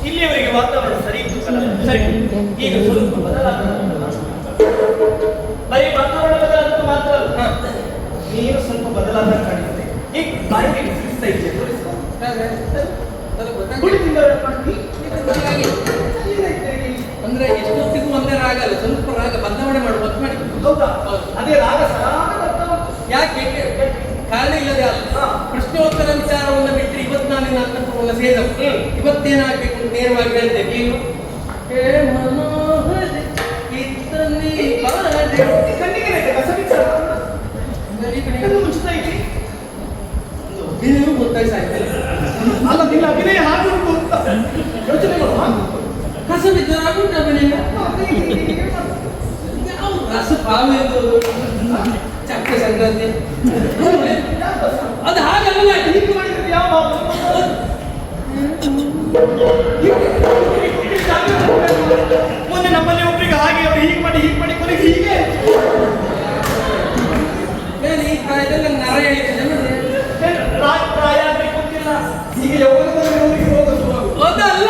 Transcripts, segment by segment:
ಇಲ್ಲಿಯವರೆಗೆ ವಾತಾವರಣ ಸರಿ ಇತ್ತು. ಸರಿ, ಈಗ ಸ್ವಲ್ಪ ಬದಲಾದ ಬರೀ ವಾತಾವರಣ ಬದಲಾದ ಮಾತ್ರ ಅಲ್ಲ, ನೀನು ಸ್ವಲ್ಪ ಬದಲಾದ ಕಾಣಿಸುತ್ತೆ. ಈಗ ಬಾಯಿಗೆ ಬಿಸಿಸ್ತಾ ಇದೆಯಾ? ತೋರಿಸ್ಕೊ. ಅಂದ್ರೆ ಎಷ್ಟೊತ್ತಿಗೂ ಒಂದೇ ರಾಗ ಅಲ್ಲ, ಸ್ವಲ್ಪ ರಾಗ ಬದಲಾವಣೆ ಮಾಡುವ ಒತ್ತು ಮಾಡಿ. ಹೌದಾ? ಅದೇ ರಾಗ ಯಾಕೆ ಕಾರಣ ಇಲ್ಲದೆ ಅಲ್ಲ. ಪ್ರಶ್ನೋತ್ತರ ವಿಚಾರವನ್ನು ಬಿಟ್ಟರೆ ಇವತ್ತು ನಾನು ನಾಟಕವನ್ನು ಸೇರಿದವು. ಇವತ್ತೇನಾಗಬೇಕು ಅಂತ ನೇರವಾಗಿ ಹೇಳ್ತೇನೆ. ಏನು ಅಲ್ಲ, ನಿನ್ನ ಅಭಿನಯ ಹಾಗೆ ಅಂತ ಯೋಚನೆ ಮಾಡುವ. ಕಸ ಬಿದ್ದರಾಗುಂಟ ಅಭಿನಯ ಯಾವ ರಸ ಭಾವ ಚಕ್ಕ ಸಂಕ್ರಾಂತಿ ಅದು ಹಾಗಲ್ಲ. ಹೀಗೆ ಮಾಡಿದ್ರೆ ಯಾವ ಮೊನ್ನೆ ನಮ್ಮಲ್ಲಿ ಒಬ್ಬರಿಗೆ ಹಾಗೆ ಅವರು ಹೀಗೆ ಮಾಡಿ ಕೊನೆಗೆ ಹೀಗೆ ಈ ಪ್ರಾಯದಲ್ಲಿ ನರ ಹೇಳಿದ್ದೇನೆ. ಪ್ರಾಯ ಆಗ್ಬೇಕು ಅಂತಿಲ್ಲ, ಹೀಗೆ ಯೌವನದಲ್ಲಿ ಹೋಗೋದು ಅದಲ್ಲ.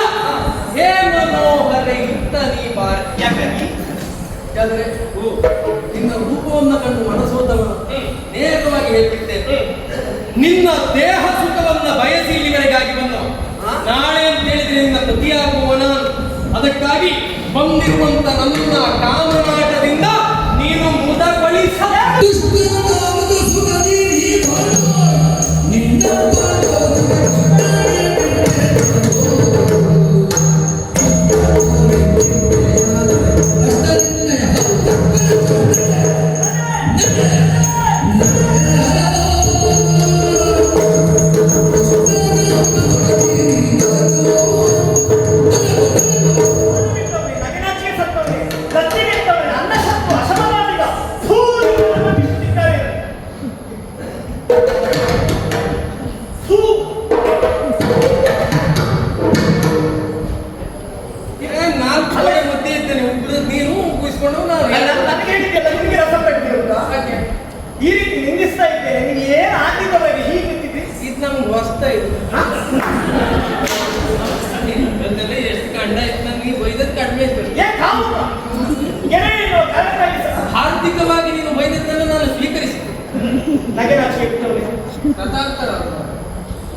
ಹೇ ಮನೋಹರ ಇತ್ತ ನೀ ಬಾರ. ಯಾಕಂದ್ರೆ ನಿನ್ನ ರೂಪವನ್ನು ಕಂಡು ಮನಸೋದವನು ನೇರವಾಗಿ ಹೇಳ್ಬಿಡ್ತೇನೆ. ನಿನ್ನ ದೇಹ ಸುಖವನ್ನ ಬಯಸಿ ಇಲ್ಲಿವರೆಗಾಗಿ ಬಂದವ. ನಾಳೆ ಅಂತ ಹೇಳಿದ್ರೆ ನಿನ್ನ ಪ್ರತಿಯಾಗುವವನ. ಅದಕ್ಕಾಗಿ ಬಂದಿರುವಂತ ನನ್ನ ಕಾಮನಾಟದಿಂದ ನೀನು ಮುದಗೊಳಿಸ. ಈ ರೀತಿ ನಿಂದಿಸ್ತಾ ಇದ್ದೇನೆ, ನಿಮಗೆ ಏನು ಆರ್ಥಿಕವಾಗಿ ಹೀಗೆ ನಿಂತಿದ್ರಿ? ಇದು ನಮ್ಗೆ ಹೊಸ್ತ ಇದು. ಎಷ್ಟು ಕಂಡ ಇತ್ತು ನನಗೆ ಬೈದದ್ದು ಕಡಿಮೆ ಇತ್ತು. ಆರ್ಥಿಕವಾಗಿ ನೀನು ಬೈದದ್ದನ್ನು ನಾನು ಸ್ವೀಕರಿಸಿದ್ದೆ. ನಗೆ ನಾಚಿಕೆ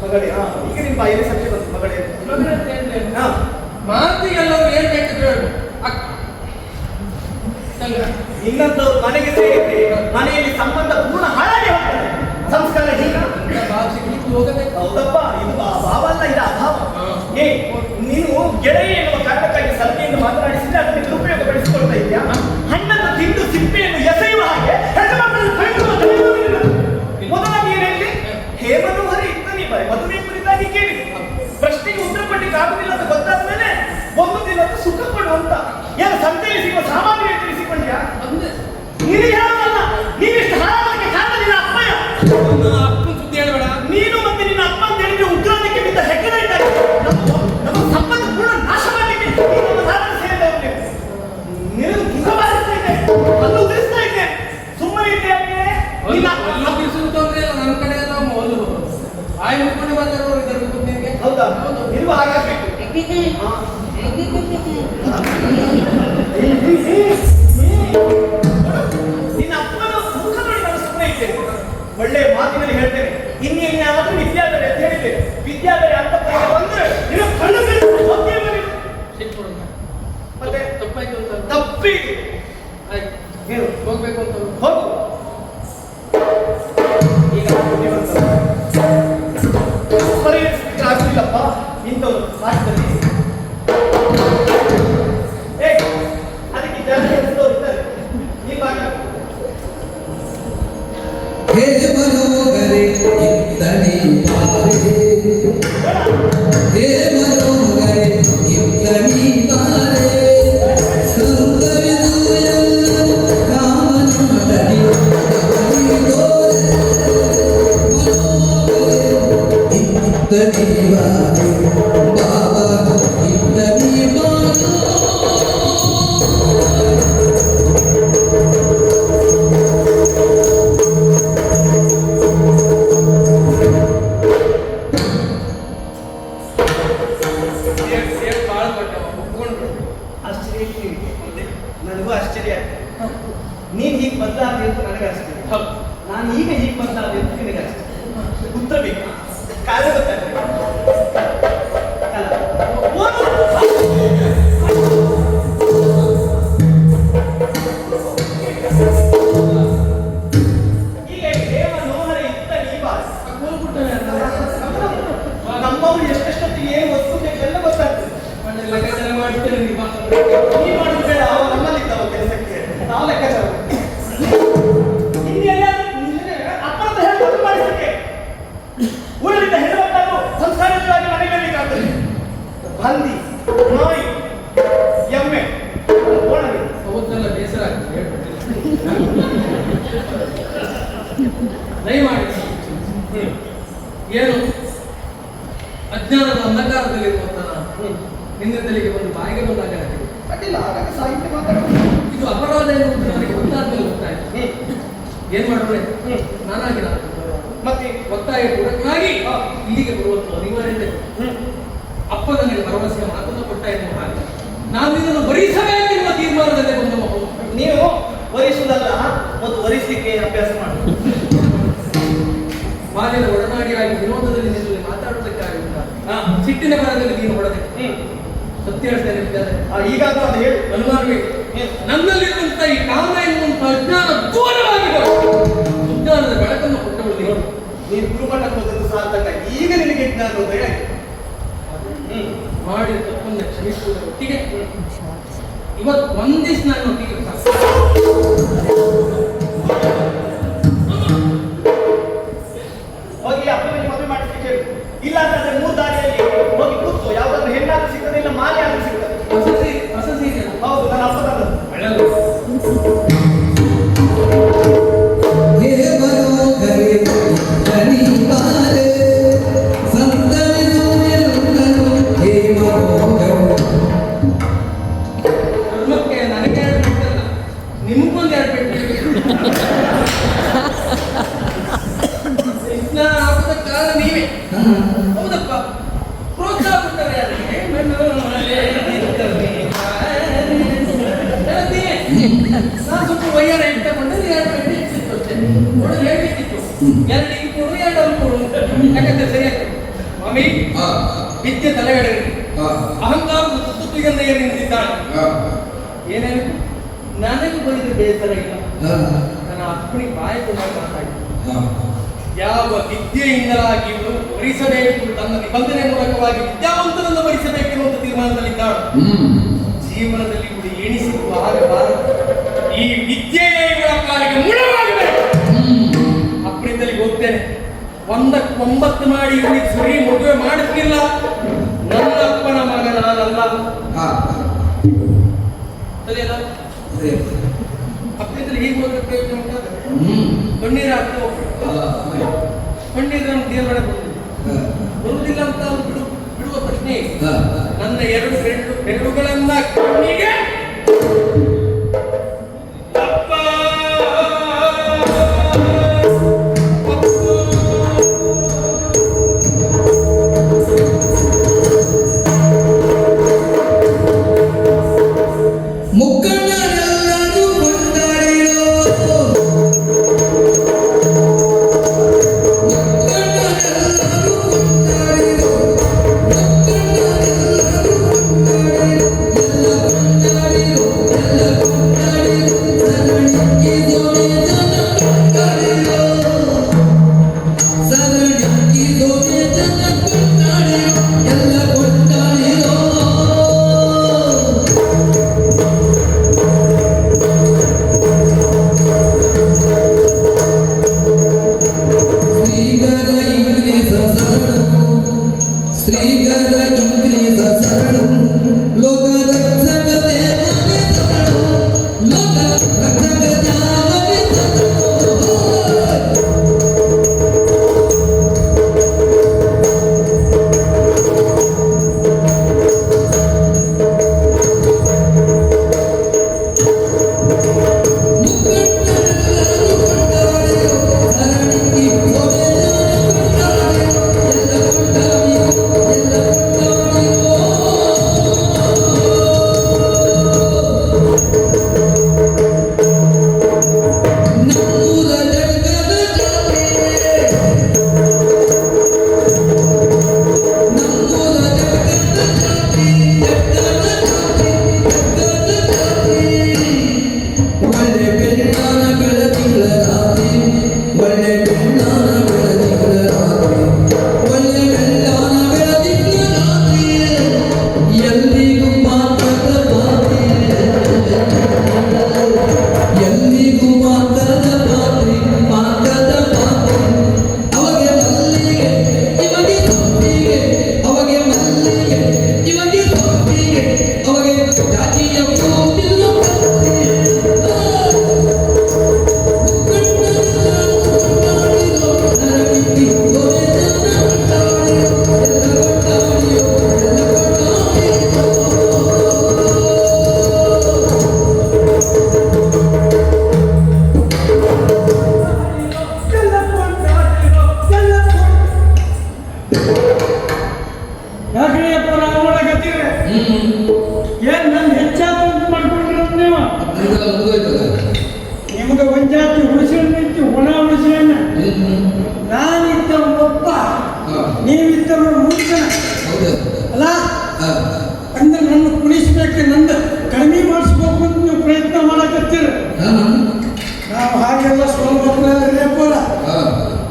ಮಗಳೇ, ಈಗ ನಿಮ್ಮ ಬಾಯಲ್ಲಿ ಸಂಜೆ ಬಂತು ಮಗಳೇ. ಮಾತು ಎಲ್ಲರೂ ಏನ್ ಬೇಕು ಇನ್ನೊಂದವರು ಮನೆಗೆ ಸೇರಿದ್ರೆ ಮನೆಯಲ್ಲಿ ಸಂಬಂಧ ಪೂರ್ಣ ಹಾಳಾಗಿ ಹೋಗ್ತದೆ. ಸಂಸ್ಕಾರ ಹೀಗ ಹೋಗಬೇಕು. ಹೌದಪ್ಪ, ಇದು ಭಾವ ಅಲ್ಲ, ಇದು ಅಭಾವ. ನೀನು ಗೆಳೆಯ ಎನ್ನುವ ಕಾರಣಕ್ಕಾಗಿ ಸಲಹೆಯನ್ನು ಮಾತನಾಡಿಸಿದ್ರೆ ಅದಕ್ಕೆ ದುರುಪಯೋಗ ಪಡಿಸಿಕೊಳ್ತಾ ಇದೆಯಾ? ಹಣ್ಣನ್ನು ತಿಂದು ಸಿಪ್ಪೆಯನ್ನು ಎಸೆಯುವ ಹಾಗೆ ಹೆಣ್ಣು ಮಕ್ಕಳನ್ನು ಮೊದಲಾಗಿ ಏನು ಹೇಳಿ? ಹೇ ಮನೋಹರ ಇತ್ತ ನೀ ಬಾರಿ ಮದುವೆ ಕುರಿತಾಗಿ ಕೇಳಿ ಪ್ರಶ್ನೆಗೆ ಉತ್ತರ ಕೊಡ್ಲಿಕ್ಕೆ ಆಗುದಿಲ್ಲ ಅಂತ ಗೊತ್ತಾದ ಮೇಲೆ ಒಂದು ದಿನ ಸುಖ ಕೊಡುವಂತ ಏನು ಸಂತೆಯಲ್ಲಿ ಸಿಗುವ ಸಾಮಾನ್ಯ ತಿಳಿಸಿಕೊಂಡ್ಯಾ? ನೀನು ಹೇಳೋದಲ್ಲ, ನೀವಿಷ್ಟು ಹಾಳಾಗಲಿಕ್ಕೆ ಕಾರಣ ನಿನ್ನ ಅಪ್ಪಯ್ಯ. ಅಪ್ಪನ ಸುದ್ದಿ ಹೇಳಬೇಡ. ನೀನು ಮತ್ತೆ ನಿನ್ನ ಬಾಯಿ ಮುಚ್ಕೊಂಡು ಮಾತಾಡೋರು ಇದ್ದಾರೆ ಗೊತ್ತು ನಿನಗೆ? ಹೌದಾ? ಹೌದು. ನೀವು ಹಾಗಾಗ್ಬೇಕು. ಹಾ. ನಿನ್ನ ಅಪ್ಪನ ಮುಖ ನೋಡಿ ನಾನು ಸುಮ್ಮನೆ ಇದ್ದೇನೆ. ಒಳ್ಳೆ ಮಾತಿನಲ್ಲಿ ಹೇಳ್ತೇನೆ. ಇನ್ನೇನಾದ್ರೂ ವಿದ್ಯಾಧರೆ ಅಂತ ಹೇಳಿದ್ದೇನೆ. ವಿದ್ಯಾಧರೆ ಅಂತ ಬಂದ್ರೆ ನೀವು ಕಣ್ಣು ಸಿಟ್ಟು ಮತ್ತೆ ತಪ್ಪಾಯ್ತು ಅಂತ ತಪ್ಪಿ ಆಯ್ತು ನೀವು ಹೋಗ್ಬೇಕು ಅಂತ ಹೋಗು. ಈಗ ಪರಿಹರಿಸಲಿಕ್ಕೆ ಆಗ್ಲಿಲ್ಲಪ್ಪ ಇಂಥವ್ರು ರಾಜ್ಯದಲ್ಲಿ. ಅದಕ್ಕೆ ಜನ ಹೆಸರು ಇದ್ದಾರೆ. ನೀವು हे मनोहरे इत्तनी पारे हे मनोहरे इत्तनी पारे संतविदुयं कामनमदनि मनोहरे इत्तनी पारे बाबा इत्तनी पारे ನನಗೂ ಆಶ್ಚರ್ಯ ಆಯ್ತು. ನೀನ್ ಹೀಗೆ ಬದಲಾದೆ ಅಂತ ನನಗೆ ಆಶ್ಚರ್ಯ. ನಾನು ಈಗ ಹೀಗೆ ಬದಲಾದೆ ಅಂತ ನಿನಗೆ ಆಶ್ಚರ್ಯ. ಉತ್ತರ ಬೇಕು, ಕಾರಣ ಗೊತ್ತಾಗ್ತದೆ. ಈಗ ದೇವ ನೋಹರ ಇತ್ತ ನೀವಾಸ್ ನಮ್ಮವ್ರು ಎಷ್ಟೆಷ್ಟೊತ್ತಿಗೆ ಏನು ವಸ್ತು ಬೇಕೆಲ್ಲ ಗೊತ್ತಾಗ್ತದೆ. ಲೆಕ್ಕಾಚಾರ ಮಾಡ್ತೇನೆ ನೀ ಮಾಡುದು ಬೇಡ, ಅವ ನಮ್ಮಲ್ಲಿದ್ದಾವ ಕೆಲಸಕ್ಕೆ, ನಾವು ಲೆಕ್ಕಾಚಾರ ಅಪ್ಪನ ಹೇಳಿ ಮಾಡಿಸಕ್ಕೆ ಊರಲ್ಲಿದ್ದ ಹೆಣ್ಣು ಮಕ್ಕಳು ಸಂಸ್ಕಾರಯುತವಾಗಿ ಮನೆಯಲ್ಲಿಗಾಗ್ತದೆ. ಹಂದಿ, ನಾಯಿ, ಎಮ್ಮೆ, ಓಣವಿ ಅವತ್ತೆಲ್ಲ ಬೇಸರ ಆಗ್ತದೆ ದಯಮಾಡಿ ಏನು ಅಜ್ಞಾನದ ಅಂಧಕಾರದಲ್ಲಿರುವಂತ ನಾನು ನಿನ್ನ ತಲೆಗೆ ಒಂದು ಬಾಯಿಗೆ ಬಂದಾಗ ಅಡ್ಡಿಲ್ಲ, ಹಾಗಾಗಿ ಸಾಹಿತ್ಯ ಮಾತಾಡೋದು. ಇದು ಅಪರಾಧ ಎನ್ನುವುದು ನನಗೆ ಗೊತ್ತಾದ್ಮೇಲೆ ಗೊತ್ತಾಯ್ತು. ಏನ್ ಮಾಡೋಣ ನಾನಾಗಿ ನಾನು ಮತ್ತೆ ಒತ್ತಾಯ ಪೂರಕನಾಗಿ ಇಲ್ಲಿಗೆ ಬರುವಂತ ಅನಿವಾರ್ಯತೆ ಅಪ್ಪ ನನಗೆ ಭರವಸೆಯ ಮಾತನ್ನು ಕೊಟ್ಟ ಎನ್ನುವ ಹಾಗೆ ನಾನು ಇದನ್ನು ಭರಿಸಬೇಕೆನ್ನುವ ತೀರ್ಮಾನದಲ್ಲೇ ಬಂದವ. ನೀವು ವರಿಸುವುದಲ್ಲ, ಮತ್ತು ವರಿಸಲಿಕ್ಕೆ ಅಭ್ಯಾಸ ಮಾಡಿ. ಬಾಲ್ಯದ ಒಡನಾಡಿಯಾಗಿ ವಿನೋದದಲ್ಲಿ ನಿನ್ನಲ್ಲಿ ಮಾತಾಡೋದಕ್ಕಾಗಿ ಸಿಟ್ಟಿನ ಬರದಲ್ಲಿ ನೀನು ಹೊಡೆದೆ. ಸತ್ಯ ಹೇಳ್ತೇನೆ ವಿದ್ಯಾರ್ಥಿ, ಈಗಾದ್ರೂ ಅದು ಹೇಳು. ಅನುಮಾನವೇ ನನ್ನಲ್ಲಿರುವಂತ ಈ ಕಾಮ ಎನ್ನುವಂತ ಅಜ್ಞಾನ ದೂರವಾಗಿ ಸುಜ್ಞಾನದ ಬೆಳಕನ್ನು ಕೊಟ್ಟವಳು ನೀನು. ನೀನು ಗುರುಮಠಕ್ಕೆ ಹೋದದ್ದು ಸಾರ್ಥಕ. ಈಗ ನಿನಗೆ ಜ್ಞಾನ ಉದಯ ಆಯ್ತು. ಮಾಡಿದ ತಪ್ಪನ್ನು ಕ್ಷಮಿಸುವುದರ ಒಟ್ಟಿಗೆ ಇವತ್ತು ಒಂದಿಸ್ ನಾನು ಒಟ್ಟಿಗೆ ಹೋಗಿ ಅಪ್ಪನಿಗೆ ಮದುವೆ ಮಾಡಿಸ್ಲಿಕ್ಕೆ ಹೇಳು. ಇಲ್ಲ ಅಂತಂದ್ರೆ 3 ದಾರಿಯಲ್ಲಿ ಹೋಗಿ ಕೂತು ಯಾವ್ದಾದ್ರು ಹೆಣ್ಣಾದ್ರೂ ಸಿಗ್ತದೆ, ಇಲ್ಲ ಮಾಲೆ ಆದ್ರೂ ಸಿಗ್ತದೆ. ಹೊಸ ಸೀರೆ ಹೌದು, ನನ್ನ ಅಪ್ಪ ತಂದದ್ದು. ಒಳ್ಳೆಯದು. हे मनोहरे इत्तनी पारे संतविदुयं हे मनोहरे ಧರ್ಮಕ್ಕೆ ನನಗೆ 2 ಪೆಟ್ಟಲ್ಲ, ನಿಮ್ಗೊಂದು 2 ಪೆಟ್ಟು. ವಿಜ್ಞಾನ ಆಗೋದಕ್ಕೆ ಕಾರಣ ನೀವೇ. ಹೌದಪ್ಪ, ಪ್ರೋತ್ಸಾಹ ಕೊಟ್ಟರೆ ಯಾರಿಗೆ? ನಾನು ಸ್ವಲ್ಪ ವಯ್ಯಾರ ಇಟ್ಟುಕೊಂಡ್ರೆ 2 ಪೆಟ್ಟು ಇಟ್ಟಿತ್ತು ಅಷ್ಟೇ. ನೋಡು ಹೇಳ್ಬೇಕಿತ್ತು, 2 ಇಲ್ಲಿ ಕೊಡು 2 ಅಲ್ಲಿ ಕೊಡು, ಯಾಕಂದ್ರೆ ಸರಿಯಾಗ್ತದೆ. ಸ್ವಾಮಿ, ವಿದ್ಯೆ ತಲೆಗಡೆ ಅಹಂಕಾರದ ತುತ್ತುತ್ತಿಗೆಂದ ಏನು ನಿಂತಿದ್ದಾಳೆ. ಏನೇನು ನನಗೆ ಬಳಿದ್ರೆ ಬೇಸರ ಇಲ್ಲ. ನನ್ನ ಅಪ್ಪನಿಗೆ ಬಾಯಿ ಕೊಂಡಾಗ ಮಾತಾಡಿ ಯಾವ ವಿದ್ಯೆಯಿಂದಲಾಗಿ ಇವಳು ಭರಿಸಬೇಕು, ತನ್ನ ನಿಬಂಧನೆ ಮೂಲಕವಾಗಿ ವಿದ್ಯಾವಂತನನ್ನು ಭರಿಸಬೇಕೆನ್ನುವಂತ ತೀರ್ಮಾನದಲ್ಲಿದ್ದಾಳು. ಜೀವನದಲ್ಲಿ ಇವಳು ಎಣಿಸಿರುವ ಆಗಬಾರದು. ಈ ವಿದ್ಯೆಯೇ ಇವಳ ಕಾಲಿಗೆ ಮುಳವಾಗಬೇಕು. ಅಪ್ಪನಿಂದಲಿಗೆ ಹೋಗ್ತೇನೆ, 1ಕ್ಕೆ 9 ಮಾಡಿ ಇವಳಿಗೆ ಸರಿ ಮದುವೆ ಮಾಡುತ್ತಿಲ್ಲ. ನನ್ನ ಅಪ್ಪನ ಮಗ ನಾನಲ್ಲ. ಸರಿಯಲ್ಲ? ಅಪ್ಪನಿಂದಲೇ ಹೀಗೆ ಹೋದ್ರೆ ಪ್ರಯೋಜನ ಉಂಟಾಗ ಕಣ್ಣೀರು ಹಾಕ್ತಾ ಹೋಗ್ಬೇಕು. ಕಣ್ಣೀರು ನಮ್ಗೆ ದೇವರ ಬರುವುದಿಲ್ಲ ಅಂತ ಅವ್ರು ಬಿಡುವ ಪ್ರಶ್ನೆ. ನನ್ನ 2 ಬೆರಳುಗಳನ್ನ ಕಣ್ಣಿಗೆ ಶ್ರೀಗರ ಇಂದ್ರಿಯ ಸರಳು ಲೋಕ ರಕ್ಷಕ ದೇವನೇ ಸರಳು ಲೋಕ ರಕ್ಷಕ ದೇವನೇ ಸರಳು ನಿಮ್ಗೆ ಒಂಜಾತಿ ಉಳಿಸಿನ ನಿಂತು ಒಣ ಉಳಿಸಿನ ನಾನಿದ್ದ ಒಬ್ಬ ನೀವಿದ್ದ ಮೂರ್ಖನ ಅಲ್ಲ ಅಂದ್ರೆ ನನ್ನ ಕುಣಿಸ್ಬೇಕು ನಂದು ಕಡಿಮೆ ಮಾಡಿಸ್ಬೇಕು ಅಂತ ನೀವು ಪ್ರಯತ್ನ ಮಾಡಕತ್ತೀರ. ನಾವು ಹಾಗೆಲ್ಲ ಸೋಲ್ಬೇಕಲ್ಲ.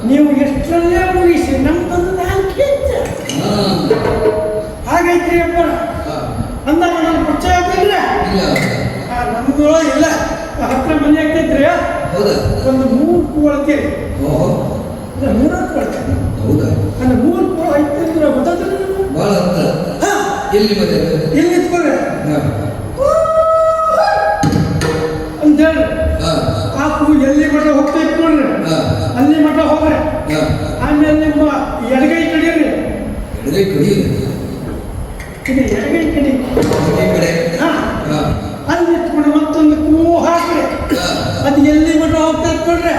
ನೀವು ಎಷ್ಟರಲ್ಲೇ ಮುಗಿಸಿ ನಮ್ದೊಂದು ನಾಲ್ಕು ಹಾಗೈತ್ರಿ ಅಪ್ಪ ಅಂದಾಗ ನನ್ನ ಪರಿಚಯ ಆಗಿಲ್ಲ. ನಮ್ದು ಇಲ್ಲ ಹತ್ರ ಮನೆ ಆಗ್ತೈತ್ರಿ ಒಂದು 3 ಕೊಳ್ತೀರಿ 3 ಕೊಳ್ತೀರಿ ಅಂದ್ರೆ 3 ಕೊಳ ಐತಂದ್ರೆ ಗೊತ್ತಾಗ್ತದೆ ಬಹಳ ಹತ್ರ ಎಲ್ಲಿ ಇಲ್ಲಿ ನಿಂತ್ಕೊಳ್ರಿ ಅಂತೇಳಿ ಆ ಕೂ ಎಲ್ಲಿ ಮಠ ಹೋಗ್ತೈತಿ ನೋಡ್ರಿ ಅಲ್ಲಿ ಮಠ ಹೋಗ್ರಿ. ಆಮೇಲೆ ನಿಮ್ಮ ಎಡಗೈ ಕಡೀರಿ ಇದು ಎಡಗೈ ಕಡಿ ಅಲ್ಲಿ ನಿಂತ್ಕೊಂಡು ಮತ್ತೊಂದು ಕೂ ಹಾಕ್ರಿ ಅದು ಎಲ್ಲಿ ಮಠ ಹೋಗ್ತಾ ಇಟ್ಕೊಳ್ರಿ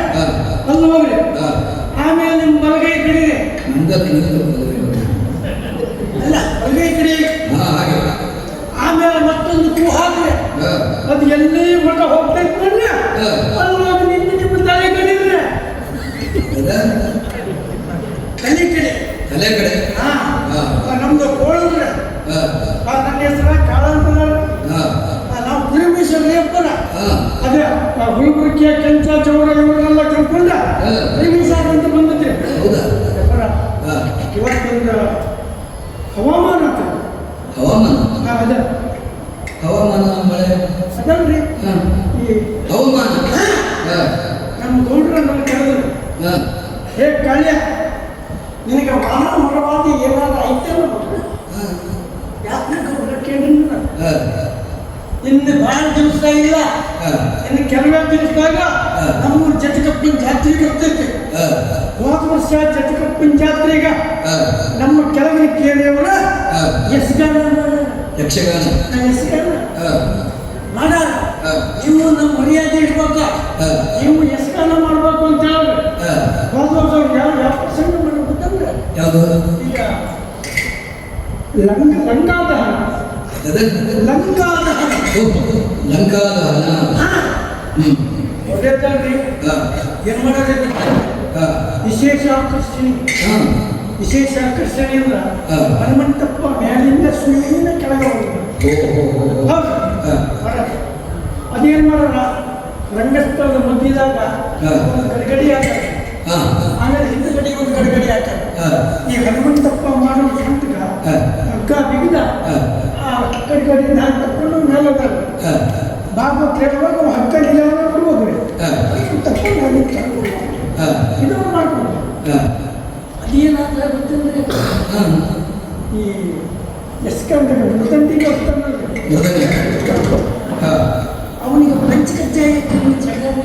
ಅಲ್ಲಿ ಹೋಗ್ರಿ. ಆಮೇಲೆ ನಿಮ್ಮ ಬಲಗೈ ಕಡೀರಿ ಅಲ್ಲ ಬಲಗೈ ಕಡಿ ಆಮೇಲೆ ಮತ್ತೊಂದು ಕೂ ಹಾಕ್ರಿ ಅದು ಎಲ್ಲಿ ಮಠ ಹೋಗ್ತಾ ಇಟ್ಕೊಳ್ರಿ ಅಲ್ಲಿ ಹೋಗಿ ನಿಮ್ಮ ತಲೆ ಕಡೀರಿ ತಲೆ ಕಡೆ ನಮ್ದು ಕೋಳಂದ್ರೆ ನನ್ನ ಹೆಸರ ಕಾಳಂತ ನಾವು ಗುರುಮೀಸಲ್ಲಿ ಅಪ್ಪನ ಅದೇ ಹುಡುಗರಿಕೆ ಕೆಂಚ ಚೌರ ಇವರನ್ನೆಲ್ಲ ಕರ್ಕೊಂಡ ಗುರುಮೀಸ ಅಂತ ಬಂದಿದ್ರಿ. ಇವತ್ತೊಂದು ಹವಾಮಾನ ಅದೇ ಹವಾಮಾನ ಮಳೆ ಅದಲ್ರಿ ಈ ಹವಾಮಾನ ನಮ್ಮ ಗೌಡ್ರ ನನ್ನ ಕರೆದ್ರು ಹೇ ಕಾಳ್ಯ ನಿನಗೆ ವಾಹನ ಮರವಾದ ಏನಾದ್ರು ಐತೇನೋ ಯಾಕೆ ಗೌಡ್ರ ಕೇಳಿಲ್ಲ. ಇನ್ನು ಭಾಳ ದಿವಸ ಇಲ್ಲ ಇನ್ನು ಕೆಲವೇ ದಿವಸದಾಗ ನಮ್ಮೂರು ಜಟಕಪ್ಪನ ಜಾತ್ರೆ ಬರ್ತೈತಿ. ಹೋದ ವರ್ಷ ಜಟಕಪ್ಪನ ಜಾತ್ರೆಗ ನಮ್ಮ ಕೆಲವೇ ಕೇಳಿಯವರ ಯಕ್ಷಗಾನ ಮಾಡಾರ ನೀವು ನಮ್ಮ ಮರ್ಯಾದೆ ಇಡ್ಬೇಕ ನೀವು ಯಕ್ಷಗಾನ ಮಾಡ್ಬೇಕು ಅಂತ ಹೇಳಿದ್ರೆ ಹೋದ ವರ್ಷ ಅವ್ರು ಯಾವ ಪ್ರಸಂಗ ಮಾಡ್ಬೇಕಂದ್ರೆ ಈಗ ಲಂಕಾದಹನ ಒಳ್ಳೇದಲ್ರಿ ಏನ್ ಮಾಡೋದೇ ವಿಶೇಷ ಆಕರ್ಷಣೆ ಅಂದ್ರ ಹನುಮಂತಪ್ಪ ಮೇಲಿಂದ ಸುಳ್ಳಿನ ಕೆಳಗೆ ಅದೇನ್ ಮಾಡೋಣ ರಂಗಸ್ಥಳದ ಮಧ್ಯದಾಗ ಒಂದು ಗಡಿಗಡಿ ಹಾಕ್ತಾರೆ ಆಮೇಲೆ ಹಿಂದಗಡೆ ಒಂದು ಗಡಿಗಡಿ ಹಾಕ್ತಾರೆ. ಈ ಹನುಮಂತಪ್ಪ ಮಾಡೋ ಸಂತಗ ಹಗ್ಗ ಬಿಗಿದ ಆ ಗಡಿಗಡಿಯಿಂದ ಹಾಕಿ ತಕೊಂಡು ಮೇಲೆ ಭಾಗವತ್ ಹೇಳುವಾಗ ಹಗ್ಗ ನಿಲ್ಲವನ್ನು ಕೊಡ್ಬೋದ್ರಿ ತಕೊಂಡು ಇದನ್ನು ಮಾಡ್ಕೊಂಡು ಅದೇನಾಗ್ತದೆ ಗೊತ್ತಂದ್ರೆ ಈ ಎಸ್ಕಂದ್ರೆ ಮುದಂಡಿಗೆ ಹೋಗ್ತಾನಲ್ಲ ಮೊದಲನೇ ಅವನಿಗೆ ಪಂಚಕಜ್ಜಾಯ ಚೆನ್ನಾಗಿ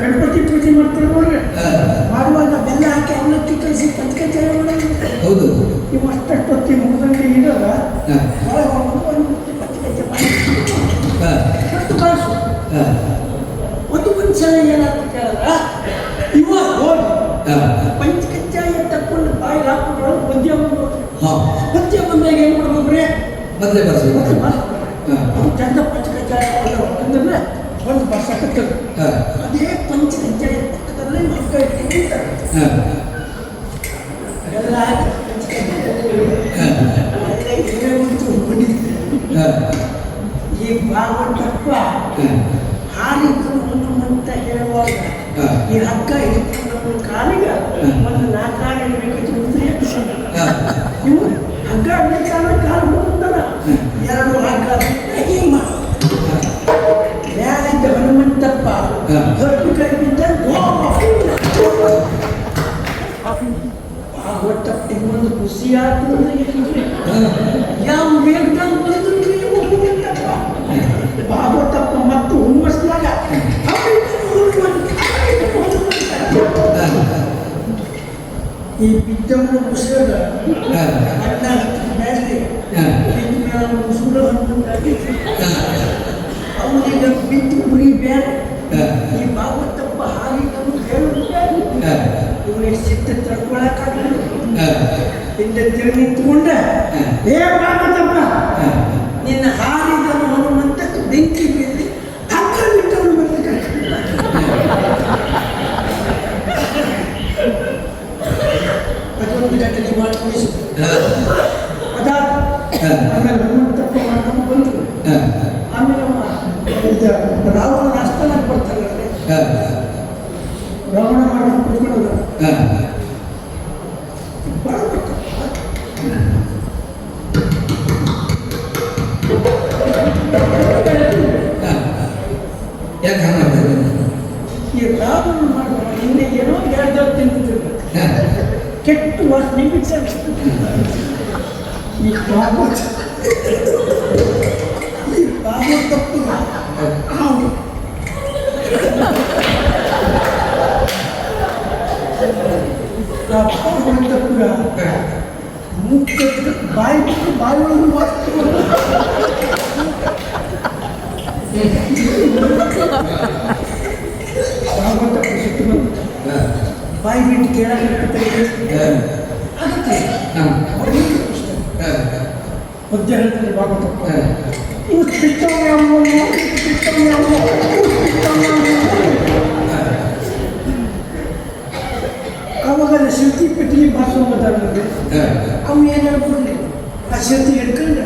ಗಣಪತಿ ಪೂಜೆ ಮಾಡ್ತಾರೆ ನೋಡ್ರಿ ಮಾಡುವಾಗ ಬೆಲ್ಲ ಹಾಕಿ ಅವಲಕ್ಕಿ ಕಳಿಸಿ ಪಂಚಕಜ್ಜಾಯ ಮಾಡೋದು. ಹೌದು ನೀವು ಅಷ್ಟೊತ್ತಿ ಮುದಂಡಿ ಇಡೋದ ಒಂದು ಪಂಚಕಜ್ಜಾಯ ಮಾಡಿ ಕಳಿಸು. ಒಂದು ಮನುಷ್ಯ ಏನಾದ್ರು ಕೇಳಿದ್ರ ಇವ ಹೋಗಿ ಪಂಚಕಜ್ಜಾಯ ತಕ್ಕೊಂಡು ಬಾಯಿ ಹಾಕೊಂಡು ಪದ್ಯ ಬಂದ್ಬಿಡ್ತಾರೆ. ಪದ್ಯ ಬಂದಾಗ ಏನ್ ಮಾಡ್ಬೇಕ್ರಿ ಮತ್ತೆ ಬರ್ಸಿ ಚಂದ ಪಂಚಕಜ್ಜಾಯ ಅಂದ್ರೆ ಒಂದು ಬರ್ಸಕತ್ತದ ಅದೇ ಪಂಚಕಜ್ಜಾಯ ಪಕ್ಕದಲ್ಲೇ ಮಕ್ಕ ಇಟ್ಕೊಂಡಿರ್ತಾರೆ. ಎಲ್ಲ ಹಾಕಿ ಈ ಭಾಗವತಪ್ಪ ಹಾರಿದ್ರು ಅಂತ ಹೇಳುವಾಗ ಈ ಹಗ್ಗ ಇಟ್ಕೊಂಡು ಕಾಲಿಗೆ ಒಂದು ನಾಲ್ಕಾಗ ಇವು ಹಗ್ಗ ಕಾಲ ಕಾಲು ಹೋಗ್ತಾರ ಎರಡು ಹಗ್ಗ ಹಿಂಗ್ ಮ್ಯಾಲಿದ್ದ ಹನುಮಂತಪ್ಪ ಹೊಟ್ಟು ಕೈ ಬಿದ್ದ ಭಾಗವತಪ್ಪ ಇನ್ನೊಂದು ಖುಷಿ ಆಯ್ತು ಯಾವ ವೇಗದಾಗ ಬಂದ್ರು ಹನುಮಂತಪ್ಪ ಭಾಗವತಪ್ಪ ಮತ್ತು ಹುಮ್ಮಸ್ಲಾಗ ಈ ಬಿದ್ದವನು ಮುಸುಗ ಅಣ್ಣ ಮೇಲೆ ಮುಸುಗ ಅವನಿಗ ಬಿದ್ದು ಉರಿ ಬೇರೆ ಈ ಭಾಗವತಪ್ಪ ಹಾರಿದನು ಹೇಳುದು ಇವನಿಗೆ ಸಿಟ್ಟು ತಡ್ಕೊಳಕ್ಕಾಗಲ್ಲ. ಹಿಂದೆ ತಿರುಗಿ ನಿಂತ್ಕೊಂಡ ಏ ಭಾಗವತಪ್ಪ ನಿನ್ನ ಹಾರಿದನು ಹನುಮಂತಕ್ಕೆ ಬೆಂಕಿ ಬಿದ್ದು ಹಗ್ಗ ಬಿಟ್ಟವನು ಬಂದು ಅದೊಂದು ಘಟನೆ ಮಾಡಿ ಮುಗಿಸಿದ. ಅದಾದ ಆಮೇಲೆ ಹನುಮಂತಪ್ಪ ಮಾಡ್ಕೊಂಡು ಬಂದರು. ಆಮೇಲೆ ರಾವಣ ಅಷ್ಟನಾಗಿ ಬರ್ತಾರೆ ರಾವಣ ಮಾಡ್ಕೊಂಡು ಕುತ್ಕೊಳ್ಳೋದು ಯಾಕೆ ಹಂಗ ಮಾಡ್ತಾರೆ ಈ ರಾವಣ ಮಾಡುವ ಹಿಂದೆ ಏನೋ ಎರಡು ತಿಂತಿರ್ಬೇಕು ಕೆಟ್ಟು ವಾಸನೆ ಬಿಚ್ಚ ಈ ಭಾಗವತಪ್ಪ ಅವನು ಭಾಗವತಪ್ಪಗ ಮುಖ್ಯ ಬಾಯಿ ಬಿಟ್ಟು ಬಾಯಿ ಒಳಗೆ ಭಾಗವತಪ್ಪ ಸಿಟ್ಟು ಬಂದು ಬಾಯಿ ಬಿಟ್ಟು ಕೇಳಕ್ಕೆ ಅದಕ್ಕೆ ಪದ್ಯ ಹೇಳ್ತಾರೆ ಭಾಗವತಪ್ಪ ಅವಾಗ ಶಿಲ್ತಿ ಪೆಟ್ಟಿಗೆ ಬಾರಿಸ್ಕೊಂಡ್ಬರ್ತಾರೆ ಅವು ಏನು ಹೇಳ್ಬಿಡ್ಲಿ ಆ ಶಿಲ್ತಿ ಹಿಡ್ಕೊಂಡು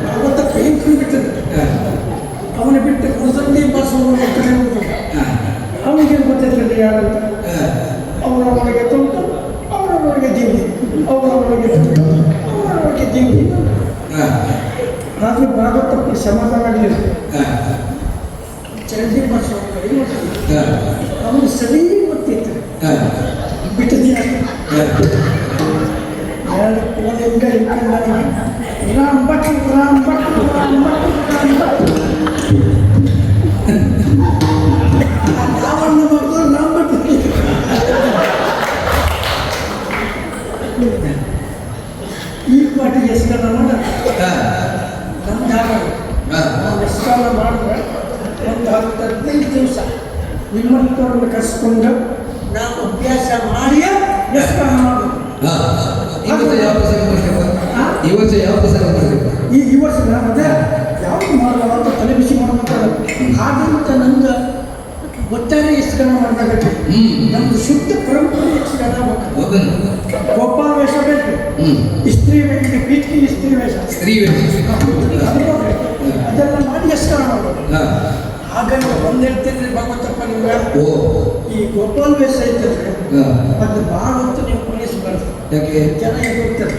ಭಾಗವತಪ್ಪ ಏನು ಕುಡಿಬಿಟ್ಟದು ಅವನ ಬಿಟ್ಟು ಮುಸಂದಿ ಬಾರಿಸ್ಕೊಂಡು ಅವನಿಗೇನು ಗೊತ್ತೈತೆ ಯಾರಂತ ಅವರವರಿಗೆ ತೊಂಟು ಅವರವರಿಗೆ ಜೀವಿ ಅವರವರಿಗೆ ಅವರವರಿಗೆ ಜೀವಿ ಆದರೂ ಭಾಗವತಪ್ಪ ಸಮಾಧಾನ ಆಗಲಿಲ್ಲ. ಚರಂಡಿ ಮಾಡಿಸೋ ಕಡಿಮೆ ಅವನು ಸರಿ ಗೊತ್ತಿತ್ತು ಬಿಟ್ಟಿದ್ದೀರ ಎರಡು ಕೋಲಿಂದ ಇಟ್ಕೊಂಡು ರಾಮ್ ಭಟ್ ರಾಮ್ ಭಟ್ ರಾಮ್ ಭಟ್ ರಾಮ್ ಭಟ್ ರಾವಣ ಮಕ್ಕಳು ರಾಮ್ ಭಟ್ ಈ ಪಾಟಿಗೆ ಎಸ್ಕಾಲ ಮಾಡ ನಮ್ದು ಹಾಕೋದು ನಾವು ಎಸ್ಕಾಲ ಮಾಡಿದ್ರೆ ಒಂದು 10-15 ದಿವಸ ನಿಮ್ಮಂಥವ್ರನ್ನ ಕರ್ಸ್ಕೊಂಡು ನಾವು ಅಭ್ಯಾಸ ಮಾಡಿ ಎಸ್ಕಾಲ ಮಾಡೋದು. ಈ ವರ್ಷ ಯಾವ ಈ ವರ್ಷ ಅದೇ ಯಾವುದು ಮಾಡಲ್ಲ ಅಂತ ತಲೆ ಬಿಸಿ ಮಾಡ್ಬೇಕಾಗಲ್ಲ. ಹಾಗಂತ ನಂದು ಒಟ್ಟಾರೆ ಯಕ್ಷಗಾನ ಮಾಡಬೇಕಾಗತ್ತೆ. ನಮ್ದು ಶುದ್ಧ ಪರಂಪರೆ ಯಕ್ಷಗಾನ ಗೋಪಾಲ ವೇಷ ಬೇಕು, ಸ್ತ್ರೀ ವೇಷ, ಬೀಟ್ಕಿ ಸ್ತ್ರೀ ವೇಷ, ಅದೆಲ್ಲ ಮಾಡಿ ಯಕ್ಷಗಾನ ಮಾಡೋದು. ಹಾಗಾಗಿ ಒಂದು ಹೇಳ್ತೀನಿ ಭಾಗವತಪ್ಪ ನಿಮ್ಗೆ, ಈ ಗೋಪಾಲ ವೇಷ ಐತಲ್ರಿ ಅದು ಭಾಳ ಹೊತ್ತು ನೀವು ಕುಣಿಸಬಾರ್ದು. ಯಾಕೆ ಜನ ಇದು ಹೋಗ್ತಾರೆ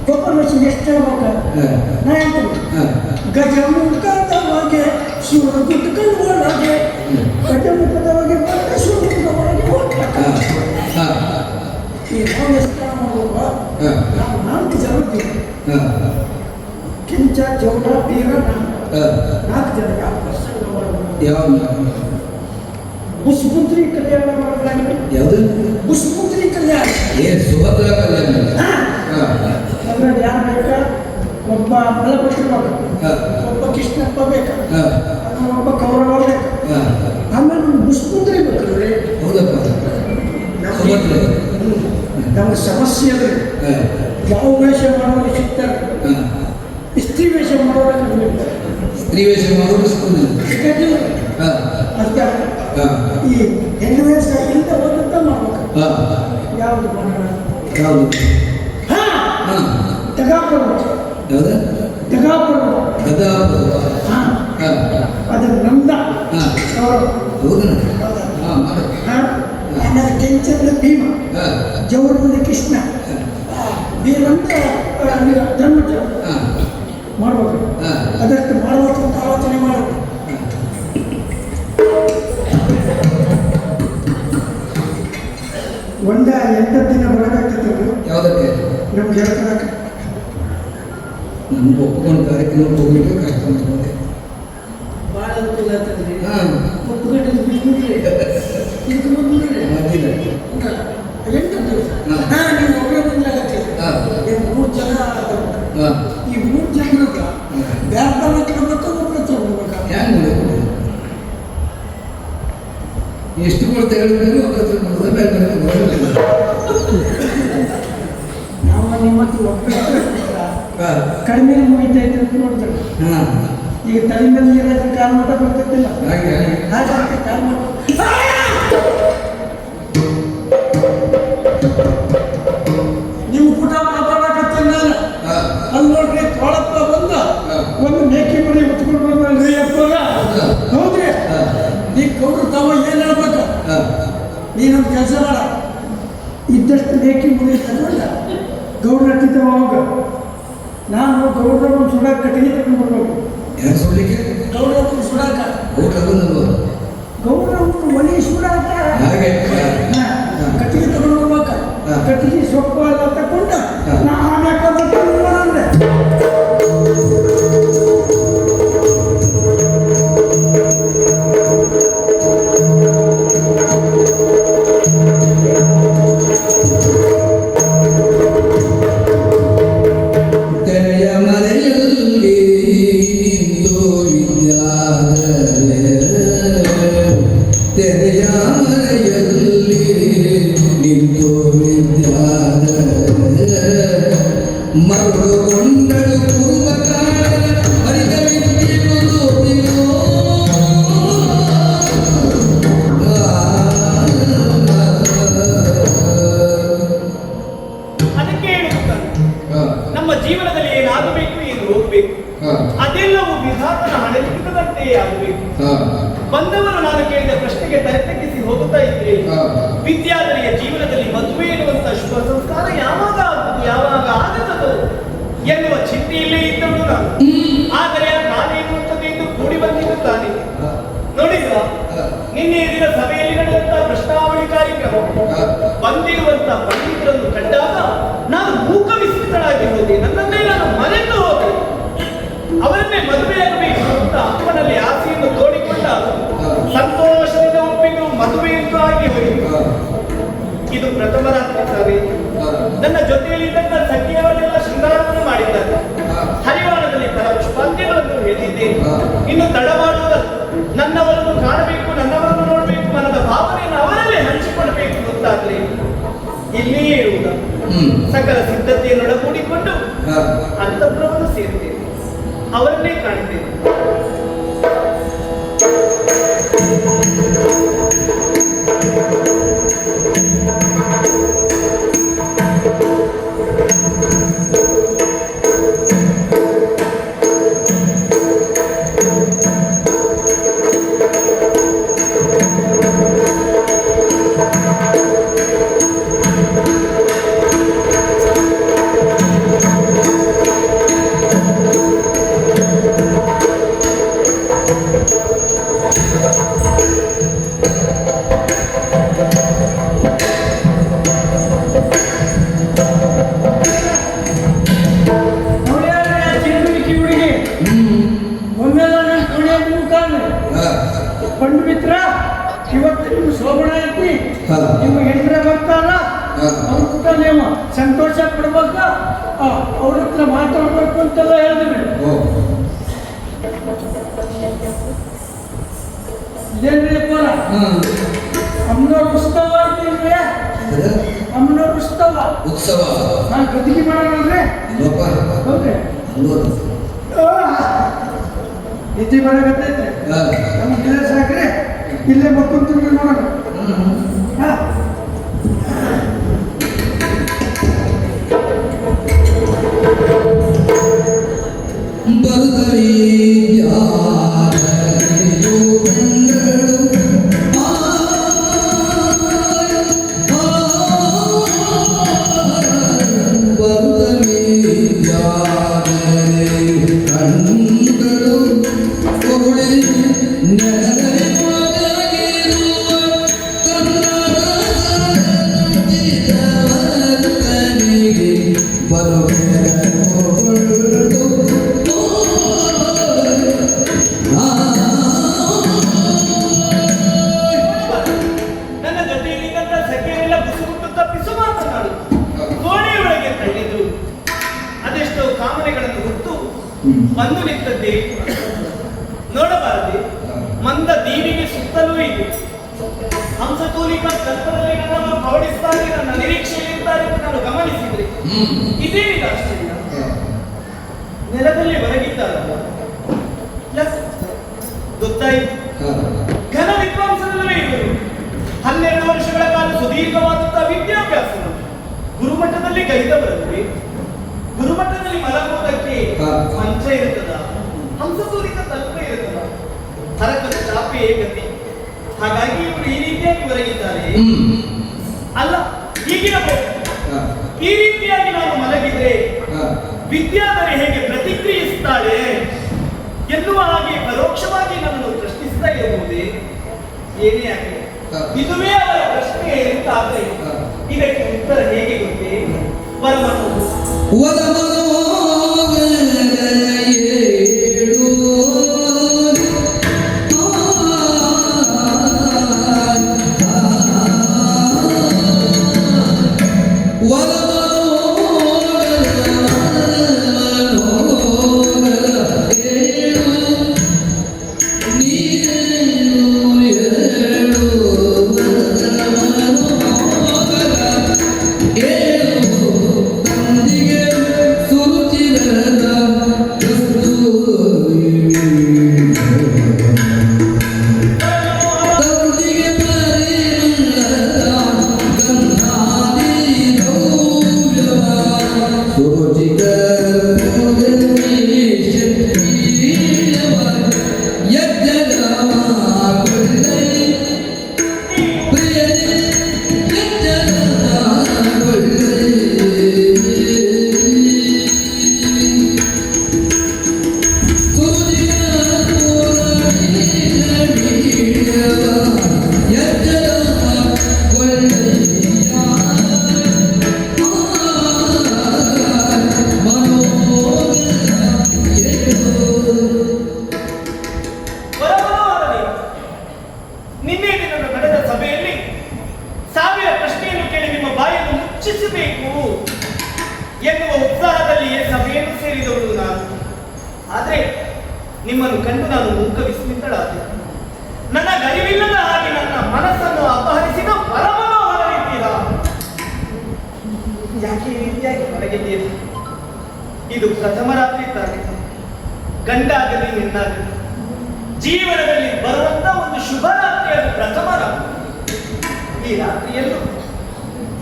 ಗೋಪಾಲ ವೇಷ ಎಷ್ಟು ಹೇಳ್ಬೇಕು ನಾ ಹೇಳ್ತೀನಿ. ಗಜಮುಖದೊಳಗೆ ಶಿವಗುಟ್ಕಲ್ ಒಳಗೆ ಯಾವ ಪುಷ್ಪುತ್ರಿ ಕಲ್ಯಾಣ ಮಾಡಲಾಗಿದೆ. ಯಾವುದು? ಪುಷ್ಪುತ್ರಿ ಕಲ್ಯಾಣ. ಸುಭದ್ರ ಕಲ್ಯಾಣ. ಅದ್ರಲ್ಲಿ ಯಾರು ಬೇಕಾ? ಒಬ್ಬ ಬಲಭದ್ರ ಮಗ, ಒಬ್ಬ ಕೃಷ್ಣಪ್ಪ ಬೇಕಾ, ಒಬ್ಬ ಕೌರವ ಬೇಕಾ, ಆಮೇಲೆ ಒಂದು ಪುಷ್ಪುತ್ರಿ ಬೇಕಲ್ರಿ. ಹೌದಪ್ಪ. ನಮ್ಗೆ ಸಮಸ್ಯೆ ಅದ್ರಿ. ಯಾವ ವೇಷ ಮಾಡೋರು ಸಿಗ್ತಾರೆ, ಸ್ತ್ರೀ ವೇಷ ಮಾಡೋರು ಸ್ತ್ರೀ ವೇಷ ಮಾಡೋದು ಅದಕ್ಕೆ ಈ ಹೆಣ್ಣು ವೇಷ ಇಂತ ಓದುತ್ತ ಮಾಡ್ಬೇಕು. ಯಾವುದು ಮಾಡೋಣ? ಯಾವುದು? ತಗಾಪುರ. ಯಾವ್ದು? ತಗಾಪುರ. ಅದು ನಂದ. ಹೌದಾ? ಆಮೇಲೆ ಕೆಂಚಂದ್ರ ಭೀಮ, ಜೌಡಂದ್ರ ಕೃಷ್ಣ, ವೀರಂತ ಧರ್ಮಜ ಮಾಡ್ಬೇಕು. ಅದಷ್ಟು ಮಾಡ್ಬೇಕು ಅಂತ ಆಲೋಚನೆ ಮಾಡಬೇಕು. ಒಂದ 8 ದಿನ ಬರಬೇಕಾಗ್ತದೆ. ಯಾವುದಕ್ಕೆ? ನಮ್ಗೆ ಹೇಳ್ಕೊಳಕ್ಕೆ. ನಮ್ಗೆ ಒಪ್ಪಿಕೊಂಡು ಕಾರ್ಯಕ್ರಮಕ್ಕೆ ಹೋಗ್ಲಿಕ್ಕೆ ಕಾರ್ಯಕ್ರಮ ಬಂದೆ. ಭಾಳ ಅನುಕೂಲ ಆಗ್ತದೆ. ಒಪ್ಪಿಕೊಂಡು ಬಿಟ್ಬಿಟ್ರಿ ಇದಕ್ಕೆ ಬಂದ್ಬಿಡ್ರಿ. ಮದ್ದಿಲ್ಲ. 8 ದಿವಸ ನೀವು ಒಬ್ಬರೇ ಬಂದಾಗತ್ತೆ. 3 ಜನ. ಈ 3 ಜನಕ್ಕೆ ವ್ಯಾಪಾರ ಕೊಡ್ಬೇಕು, ಒಬ್ಬರ ತಗೋಬೇಕಾ? ಹ್ಯಾಂಗ ಮಾಡಬೇಕು? ಎಷ್ಟು ಕೊಡ್ತಾ ಹೇಳಿದ್ರು ನಾವು ನಿಮ್ಮತ್ತು ಒಬ್ಬರ ಕಡಿಮೆ ಮುಗಿತೈತೆ ಅಂತ ನೋಡ್ತಾರೆ. ಈಗ ತಲೆ ಮೇಲೆ ನೀರಾದ್ರೆ ಕಾಲು ಮಠ ಬರ್ತಿದ್ದಿಲ್ಲ. ಹಾಗೆ ಕಾಲು ಮಠ ನೀವು ಪುಟ ಮಾತಾಡಕತ್ತಿಲ್ಲ. ಅಲ್ಲಿ ನೋಡ್ರಿ ತೊಳಪ್ಪ ಬಂದ ಒಂದು ಮೇಕೆ ಮನೆ ಹೊತ್ಕೊಂಡು ಬಂದ್ರಿ ಅಪ್ಪಗ. ಹೌದ್ರಿ? ಈ ಗೌಡ್ರು ತಾವ ಏನ್ ಹೇಳ್ಬೇಕು? ನೀನೊಂದು ಕೆಲಸ ಮಾಡ, ಇದ್ದಷ್ಟು ಮೇಕೆ ಮನೆ ತಗೊಂಡ ಗೌಡ್ರ ಹತ್ತಿದ್ದವ ಅವಾಗ. ನಾನು ಗೌಡ್ರ ಒಂದು ಸುಡಾಕ ಕಟ್ಟಿಗೆ ತಗೊಂಡು ಬರ್ಬೇಕು. ಯಾರು ಸುಡ್ಲಿಕ್ಕೆ? ಗೌಡ್ರ ಒಂದು ಸುಡಾಕ. ಗೌಡ್ರ ಒಂದು ಒಲಿ ಸುಡಾಕ ಕಟ್ಟಿಗೆ ತಗೊಂಡು ಬರ್ಬೇಕ. ಕಟ್ಟಿಗೆ ಸೊಪ್ಪು ಎಲ್ಲ ತಗೊಂಡ ನಾ ಆಮ್ಯಾಕೆ ಅಂದ್ರೆ ನಮ್ಮ ಜೀವನದಲ್ಲಿ ಏನಾಗಬೇಕು, ಏನು ಹೋಗಬೇಕು, ಅದೆಲ್ಲವೂ ವಿಧಾತನ ಹಣಲಿಖಿತದಂತೆ ಆಗಬೇಕು. ಬಂದವರು ನಾನು ಕೇಳಿದ ಪ್ರಶ್ನೆಗೆ ತಲೆತಗ್ಗಿಸಿ ಹೋಗುತ್ತಾ ಇದ್ರೆ, ವಿದ್ಯಾರ್ಥಿಯ ಜೀವನದಲ್ಲಿ ಮದುವೆ ಎನ್ನುವಂತ ಶುಭ ಸಂಸ್ಕಾರ ಯಾವಾಗ ಆಗುವುದು, ಯಾವಾಗ ಆಗತ್ತದೋ ಎನ್ನುವ ಚಿಂತೆಯಲ್ಲೇ ಇದ್ದವನು ನಾನು. ಆದರೆ ಆ ಕಾಲ ಎನ್ನುವಂಥದ್ದು ಎಂದು ಕೂಡಿ ಬಂದಿರುತ್ತಾನೆ. ನೋಡಿದ್ರ ನಿನ್ನೆ ದಿನ ಸಭೆಯಲ್ಲಿ ನಡೆದಂತಹ ಪ್ರಶ್ನಾವಳಿ ಕಾರ್ಯಕ್ರಮ ಬಂದಿರುವಂತ ಪಂಡಿತರನ್ನು ಕಂಡಾಗ ನಾನು ಮೂಕ ವಿಸ್ಮಿತಳಾಗಿ ಹೋದೆ. ನನ್ನನ್ನೇ ನಾನು ಮರೆತು ಹೋದೆ. ಅವರನ್ನೇ ಮದುವೆಯಾಗಬೇಕು ಅಂತ ಅಪ್ಪನಲ್ಲಿ ಆಸೆಯನ್ನು ತೋಡಿಕೊಂಡ ಸಂತೋಷದಿಂದ ಒಪ್ಪಿದ್ರು. ಮದುವೆಯಂತೂ ಆಗಿ ಹೋಯಿತು. ಇದು ಪ್ರಥಮ ರಾತ್ರಿ ಸಭೆ. ನನ್ನ ಜೊತೆಯಲ್ಲಿದ್ದಂತ ಸಖಿಯವರೆಲ್ಲ ಶೃಂಗಾರವನ್ನು ಮಾಡಿದ್ದಾರೆ. ಹರಿವಾಣದಲ್ಲಿ ಪುಷ್ಪಾಂತ್ಯಗಳನ್ನು ಹೇಳಿದ್ದೇನೆ. ಇನ್ನು ತಡ ಮಾಡುವುದಲ್ಲ, ನನ್ನವರನ್ನು ಕಾಣಬೇಕು, ನನ್ನವರನ್ನು ನೋಡಬೇಕು, ಮನದ ಭಾವನೆಯನ್ನು ಅವರಲ್ಲೇ ಹಂಚಿಕೊಳ್ಬೇಕು ಗೊತ್ತಾದ್ರೆ ಇಲ್ಲಿಯೇ ಇರುವುದ ಸಕಲ ಸಿದ್ಧತೆಯನ್ನೊಳಗೂಡಿಕೊಂಡು ಅಂತಃಪುರವನ್ನು ಸೇರ್ತೇನೆ, ಅವರನ್ನೇ ಕಾಣುತ್ತೇನೆ. ಬಂಡು ಮಿತ್ರ, ಇವತ್ತು ನಿಮ್ಮ ಶೋಭನ ಐತಿ, ಹಾ. ನಿಮ್ಮ ಹೆಂಡ್ರೆ ಬರ್ತಾರ, ಹಾ. ಅವ್ರ ಕೂಡ ನೀವು ಸಂತೋಷ ಪಡ್ಬೇಕ, ಅವ್ರ ಹತ್ರ ಮಾತಾಡ್ಬೇಕು ಅಂತೆಲ್ಲ ಹೇಳಿದ್ವಿ. ಓ ಇದೇನ್ರಿ ಪೋರ ಅಮ್ಮನವ್ರ ಉತ್ಸವ ಐತಿಲ್ರಿ, ಅದ ಅಮ್ಮನವ್ರ ಉತ್ಸವ ಉತ್ಸವ ನಾನು ಗದಿಗೆ ಮಾಡೋಣಲ್ರಿ. ಲೋಪ ಹೌದ್ರಿ, ಅಲ್ವದು ನಿಧಿ ಬರಕತ್ತೈತ್ರಿ, ನಮ್ಗೆ ಇಲ್ಲೇ ಸಾಕ್ರಿ, ಇಲ್ಲೇ ಮಕ್ಕೊಂತೀವಿ ನೋಡೋಣ. ಹಾ ಬರುತ್ತಲೇ ನನ್ನ ಜೊತೆಯಲ್ಲಿದ್ದಂತ ಸಖಿಯರೆಲ್ಲ ಬುಸುಗುಟ್ಟು ತಪ್ಪಿಸು ಮಾತನಾಡು ಕೋಣೆಯೊಳಗೆ ತಳ್ಳಿದ್ರು. ಅದೆಷ್ಟೋ ಕಾಮನೆಗಳನ್ನು ಹೊತ್ತು ಬಂದು ನಿಂತದ್ದೇ ನೋಡಬಾರದೆ, ಮಂದ ದೀವಿಗೆ ಸುತ್ತಲೂ ಇದೆ. ಹಂಸತೂಲಿಕ ಕಲ್ಪದಲ್ಲಿ ನನ್ನನ್ನು ಕವಡಿಸ್ತಾರೆ, ನನ್ನ ನಿರೀಕ್ಷೆಯಲ್ಲಿದ್ದಾರೆ ಎಂದು ನಾನು ಗಮನಿಸಿದ್ರೆ ಇದೇನಿದೆ ಆಶ್ಚರ್ಯ. ನೆಲದಲ್ಲಿ ಹೊರಗಿದ್ದಾರಲ್ಲ, ಗೊತ್ತಾಯಿತು, ಘನ ವಿದ್ವಾಂಸರಲ್ಲವೇ ಇವರು. 12 ವರ್ಷಗಳ ಕಾಲ ಸುದೀರ್ಘವಾದಂತಹ ವಿದ್ಯಾಭ್ಯಾಸ, ಗುರುಮಠದಲ್ಲಿ ಗೈದವರಲ್ಲಿ. ಗುರುಮಠದಲ್ಲಿ ಮಲಗುವುದಕ್ಕೆ ಮಂಚ ಇರುತ್ತದ, ಹಂಸತೂಲಿಕ ತಲ್ಪ ಇರುತ್ತದ, ಹರಕದ ಚಾಪೆಯೇ ಗತಿ. ಹಾಗಾಗಿ ಇವರು ಈ ರೀತಿಯಾಗಿ ಹೊರಗಿದ್ದಾರೆ. ಅಲ್ಲ, ಹೀಗಿರಬೇಕು. ಈ ರೀತಿಯಾಗಿ ನಾವು ಮಲಗಿದ್ರೆ ವಿದ್ಯಾಧರೆ ಹೇಗೆ ಪ್ರತಿಕ್ರಿಯಿಸ್ತಾಳೆ ಎನ್ನುವ ಹಾಗೆ ಪರೋಕ್ಷವಾಗಿ ನನ್ನನ್ನು ಪ್ರಶ್ನಿಸ್ತಾ ಇರಬಹುದೇ? ಏನೇ ಆಗಲಿ, ಇದುವೇ ಅವರ ಪ್ರಶ್ನೆ ಎಂತಾದ್ರೆ ಇದಕ್ಕೆ ಉತ್ತರ ಹೇಗೆ ಗೊತ್ತೇ? ನಿನ್ನೆ ದಿನದ ನಡೆದ ಸಭೆಯಲ್ಲಿ 1000 ಪ್ರಶ್ನೆಯನ್ನು ಕೇಳಿ ನಿಮ್ಮ ಬಾಯನ್ನು ಮುಚ್ಚಿಸಬೇಕು ಎನ್ನುವ ಉತ್ಸಾಹದಲ್ಲಿಯೇ ಸಭೆಯನ್ನು ಸೇರಿದವಳು ನಾನು. ಆದರೆ ನಿಮ್ಮನ್ನು ಕಂಡು ನಾನು ಮೂಕ ವಿಸ್ಮಿತಳಾದೆ. ನನ್ನ ಗರಿವಿಲ್ಲದ ಹಾಗೆ ನನ್ನ ಮನಸ್ಸನ್ನು ಅಪಹರಿಸಿದ ಪರಮನೋಹರ ರೀತಿಯ ಯಾಕೆ ಈ ರೀತಿಯಾಗಿ ಹೊರಗಿದ್ದೀರಿ? ಇದು ಪ್ರಥಮ ರಾತ್ರಿ ತಾನೆ, ಗಂಡಾಗಲಿ ಹೆಣ್ಣಾಗಲಿ ಜೀವನದಲ್ಲಿ ಬರುವಂತ ಒಂದು ಶುಭ ರಾತ್ರಿ, ಅದು ಪ್ರಥಮ ರಾತ್ರಿ. ಈ ರಾತ್ರಿಯಲ್ಲೂ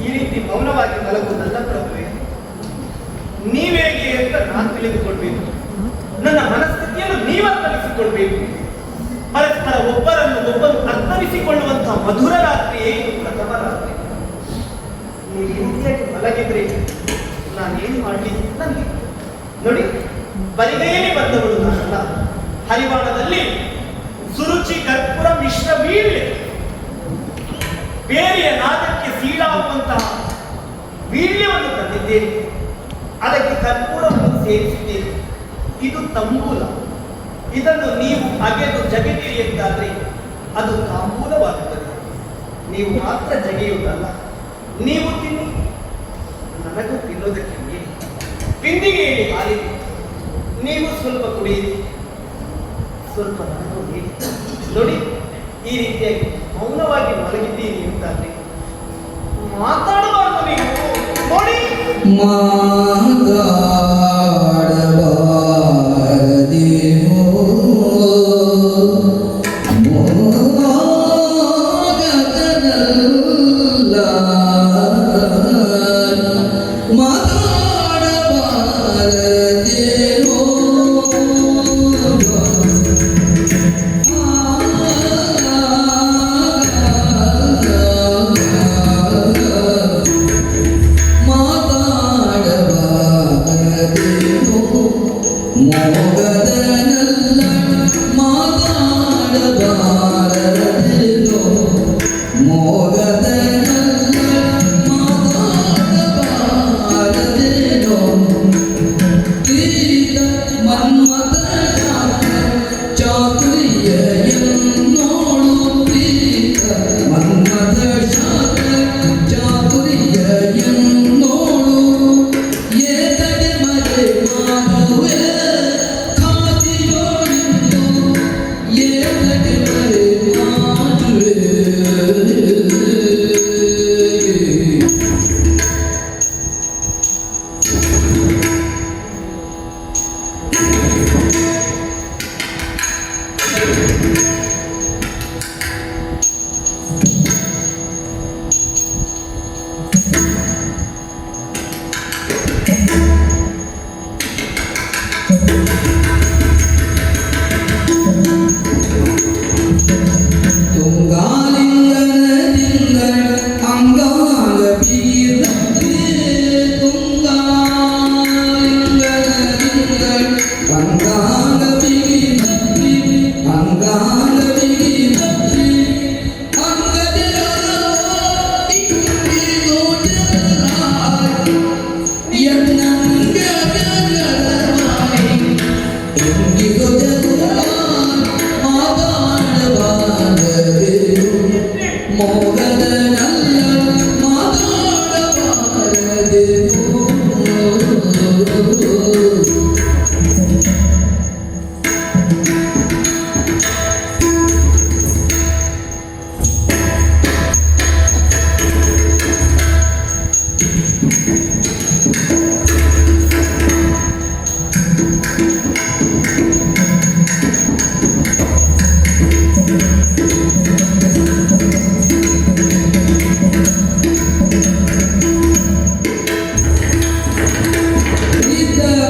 ಈ ರೀತಿ ಮೌನವಾಗಿ ಮಲಗುವುದಲ್ಲ ಪ್ರಭುವೆ. ನೀವೇಗೆ ಅಂತ ನಾನು ತಿಳಿದುಕೊಳ್ಬೇಕು. ನನ್ನ ಮನಸ್ಥಿತಿಯನ್ನು ನೀವರ್ಥವಿಸಿಕೊಳ್ಬೇಕು. ಪರಸ್ಪರ ಒಬ್ಬರನ್ನು ಒಬ್ಬರು ಅರ್ಥವಿಸಿಕೊಳ್ಳುವಂತಹ ಮಧುರ ರಾತ್ರಿಯೇ ಇದು ಪ್ರಥಮ ರಾತ್ರಿ. ನೀವು ಈ ರೀತಿಯಾಗಿ ಮಲಗಿದ್ರೆ ನಾನೇನು ಮಾಡಲಿ? ನನಗೆ ನೋಡಿ, ಬರಿಗೈಯಲ್ಲಿ ಬಂದವಳು ನಾನಲ್ಲ. ಹರಿವಾಣದಲ್ಲಿ ಸುರುಚಿ ಕರ್ಪೂರ ಮಿಶ್ರ ವೀಳ್ಯ, ಬೇರೆಯ ನಾದಕ್ಕೆ ಸೀಳಾಗುವಂತಹ ವೀಳ್ಯವನ್ನು ತಂದಿದ್ದೇನೆ. ಅದಕ್ಕೆ ಕರ್ಪೂರವನ್ನು ಸೇರಿಸಿದ್ದೇನೆ. ಇದು ತಂಬೂಲ. ಇದನ್ನು ನೀವು ಅಗೆದು ಜಗತ್ತಿರಿ ಎಂದಾದ್ರೆ ಅದು ತಾಂಬೂಲವಾಗುತ್ತದೆ. ನೀವು ಮಾತ್ರ ಜಗಿಯುವುದಲ್ಲ, ನೀವು ತಿನ್ನಿ, ನನಗೂ ತಿನ್ನೋದಕ್ಕೆ ನೀಡಿ. ಬಿಂದಿಗೆಯಲ್ಲಿ ಹಾಲಿದೆ, ನೀವು ಸ್ವಲ್ಪ ಕುಡಿಯಿರಿ, ಸ್ವಲ್ಪ ನನಗೂ ನೀಡಿ. ನೋಡಿ, ಈ ರೀತಿಯಾಗಿ ಮೌನವಾಗಿ ಮಲಗಿದ್ದೀರಿ ಅಂತಾದ್ರೆ ಮಾತಾಡಬಾರದು ನೀವು. ನೋಡಿ, ಮಾತಾಡಬಾರದೇನೋ ಮೋಗದನಲ್ಲ, ಮಾತಾಡಬಾರದೇನೋ ಮೋಗದನಲ್ಲ, ಮಾತಾಡಬಾರದೇನೋ ಮೋಗದನಲ್ಲ, ಮಾತಾಡಬಾರದೇನೋ ತೀರ ಮನ್ಮಥ ಚಾತುರ್ಯ ಎನ್ನೋಳು, ತೀರ ಮನ್ಮಥ ಚಾತುರ್ಯ ಎನ್ನೋಳು, ಏತಗೆ ಮರೆ ಮಾಡುವೆ ಕಾದಿಯೋಳಿಂದು, ಏತಗೆ ಮರೆ ಮಾಡುವೆ. ತುಂಗಾಲಿಂಗನ ದಿಂಗನ ಅಂಗಾಂಗ ಬೀರತ್ತೆ, ತುಂಗಾಲಿಂಗನ ದಿಂಗನ ಅಂಗಾಂಗ ಬೀರತ್ತೆ, ಅಂಗಾಂಗ ಬೀರತ್ತೆ, ಅಂಗದಿರಲೋ ಇಂಗಿಗೋ ಜರಾಯ್, ಎನ್ನಂಗದರವಾಯ್, ಇಂಗಿಗೋ ಜರಾಯ್, ಮಾತಾಡಬಾರದೇನೋ ಮೋಗದನಲ್ಲ, ಮಾತಾಡಬಾರದೇನೋ.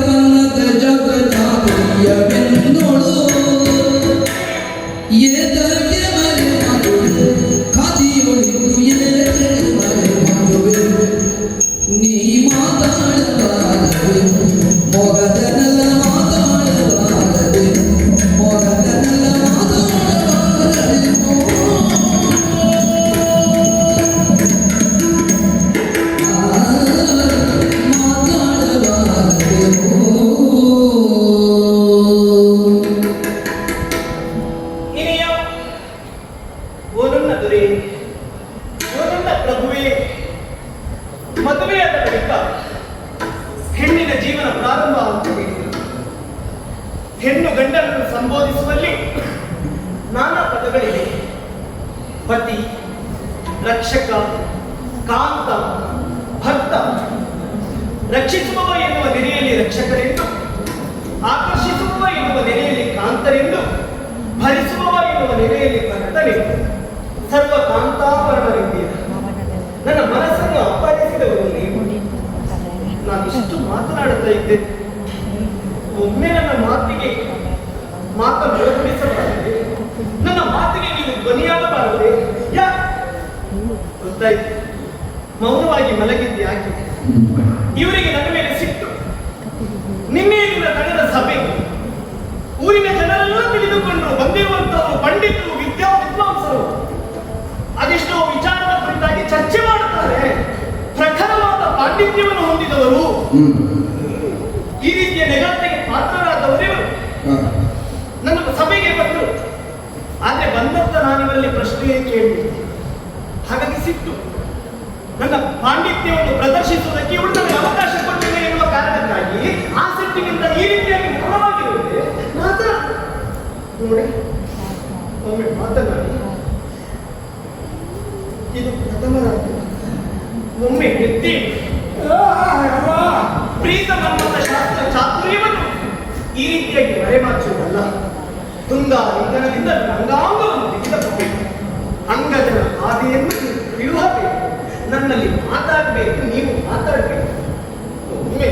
ಬಣ್ಣದ ಜಗದಾಗಿಯವೆನ್ನೋಳು, ಏತಗೆ ಮರೆ ಮಾಡುವೆ ಕಾದಿಯೋಳಿಂದು, ಏತಗೆ ಮರೆ ಮಾಡುವೆ ನೀ ಮಾತಾಡಬಾರದೇನೋ ಮೋಗದನಲ್ಲ, ಮಾತಾಡಬಾರದೇನೋ ಮೋಗದನಲ್ಲ, ಮಾತಾಡಬಾರದೇನೋ. ಇನಿಯ ಓ ನನ್ನ ದೊರೆ, ಓ ನನ್ನ ಪ್ರಭುವೇ, ಮದುವೆಯಾದ ಬಳಿಕ ಹೆಣ್ಣಿನ ಜೀವನ ಪ್ರಾರಂಭ ಆಗುತ್ತದೆ. ಹೆಣ್ಣು ಗಂಡನನ್ನು ಸಂಬೋಧಿಸುವಲ್ಲಿ ನಾನಾ ಪದಗಳಿವೆ. ಪತಿ, ರಕ್ಷಕ, ಕಾಂತ, ಭಕ್ತ. ರಕ್ಷಿಸುವವ ಎನ್ನುವ ನೆಲೆಯಲ್ಲಿ ರಕ್ಷಕರೆಂದು, ಆಕರ್ಷಿಸುವವ ಎನ್ನುವ ನೆಲೆಯಲ್ಲಿ ಕಾಂತರೆಂದು, ಭರಿಸುವವ ಎನ್ನುವ ನೆಲೆಯಲ್ಲಿ ಭಕ್ತರೆಂದು, ಸರ್ವ ಕಾಂತಾವರಣರೆಂದಿದೆ. ನನ್ನ ಮನಸ್ಸನ್ನು ಅಪಹರಿಸಿದವರು ನೀವು. ನಾನಿಷ್ಟು ಮಾತನಾಡುತ್ತಾ ಇದ್ದೆ, ಒಮ್ಮೆ ನನ್ನ ಮಾತಿಗೆ ಮಾತನ್ನು ಒಳಪಡಿಸಬಾರದೆ, ನನ್ನ ಮಾತಿಗೆ ನೀವು ಧ್ವನಿಯಾಗಬಾರದೆ. ಗೊತ್ತಾಯ್ತು, ಮೌನವಾಗಿ ಮಲಗಿದ್ದು ಯಾಕೆ? ಇವರಿಗೆ ನನ್ನ ಮೇಲೆ ಸಿಟ್ಟು. ನಿನ್ನೆಯಿಂದ ನಡೆದ ಸಭೆ, ಊರಿನ ಜನರೆಲ್ಲ ತಿಳಿದುಕೊಂಡು ಬಂದಿರುವಂತವರು ಪಂಡಿತರು, ವಿದ್ವಾಂಸರು ಅದೆಷ್ಟೋ ವಿಚಾರದ ಕುರಿತಾಗಿ ಚರ್ಚೆ ಮಾಡುತ್ತಾರೆ. ಪ್ರಖರವಾದ ಪಾಂಡಿತ್ಯವನ್ನು ಹೊಂದಿದವರು, ಈ ರೀತಿಯ ನೆಗಳತೆಗೆ ಪಾತ್ರರಾದವರಿವರು ನನ್ನ ಸಭೆಗೆ ಬಂದರು. ಆದ್ರೆ ಅನ್ನಂತ ನಾನಿವರಲ್ಲಿ ಪ್ರಶ್ನೆಯೇ ಕೇಳಿದೆ. ಹಾಗಾಗಿ ಸಿಟ್ಟು, ನನ್ನ ಪಾಂಡಿತ್ಯವನ್ನು ಪ್ರದರ್ಶಿಸುವುದಕ್ಕೆ ಇವಳು ನನಗೆ ಅವಕಾಶ ಕೊಟ್ಟಿದೆ ಎನ್ನುವ ಕಾರಣಕ್ಕಾಗಿ ಆ ಸಿಟ್ಟಿನಿಂದ ಈ ರೀತಿಯಾಗಿ ಮೌನವಾಗಿರುವುದೇ ಮಾತ್ರ ನೋಡಿ. ಒಮ್ಮೆ ಮಾತನಾಡಿ, ಇದು ಪ್ರಥಮ ರಾತ್ರಿ. ಒಮ್ಮೆ ಎತ್ತಿ ಪ್ರೀತ ಮನ್ಮಥ ಶಾಸ್ತ್ರ ಚಾತುರ್ಯವನ್ನು ಈ ರೀತಿಯಾಗಿ ಮರೆಮಾಚುವುದಲ್ಲ. ತುಂಗಾ ಇಂಧನದಿಂದ ಅಂಗಾಂಗವನ್ನು ತೆಗೆದುಕೊಳ್ಳಬೇಕು, ಅಂಗಜನ ಹಾದಿಯನ್ನು ಬಿಡುವಬೇಕು, ನನ್ನಲ್ಲಿ ಮಾತಾಡಬೇಕು, ನೀವು ಮಾತಾಡಬೇಕು. ಒಮ್ಮೆ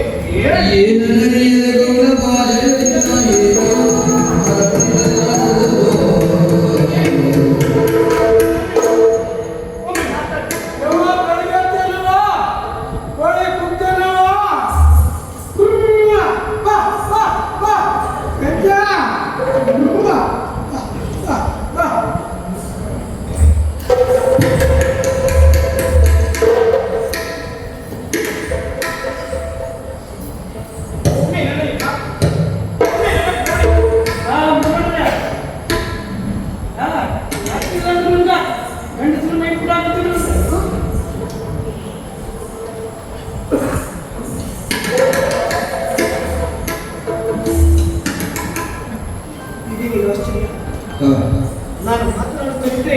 ನಾನು ಮಾತನಾಡುತ್ತಾ ಇದ್ರೆ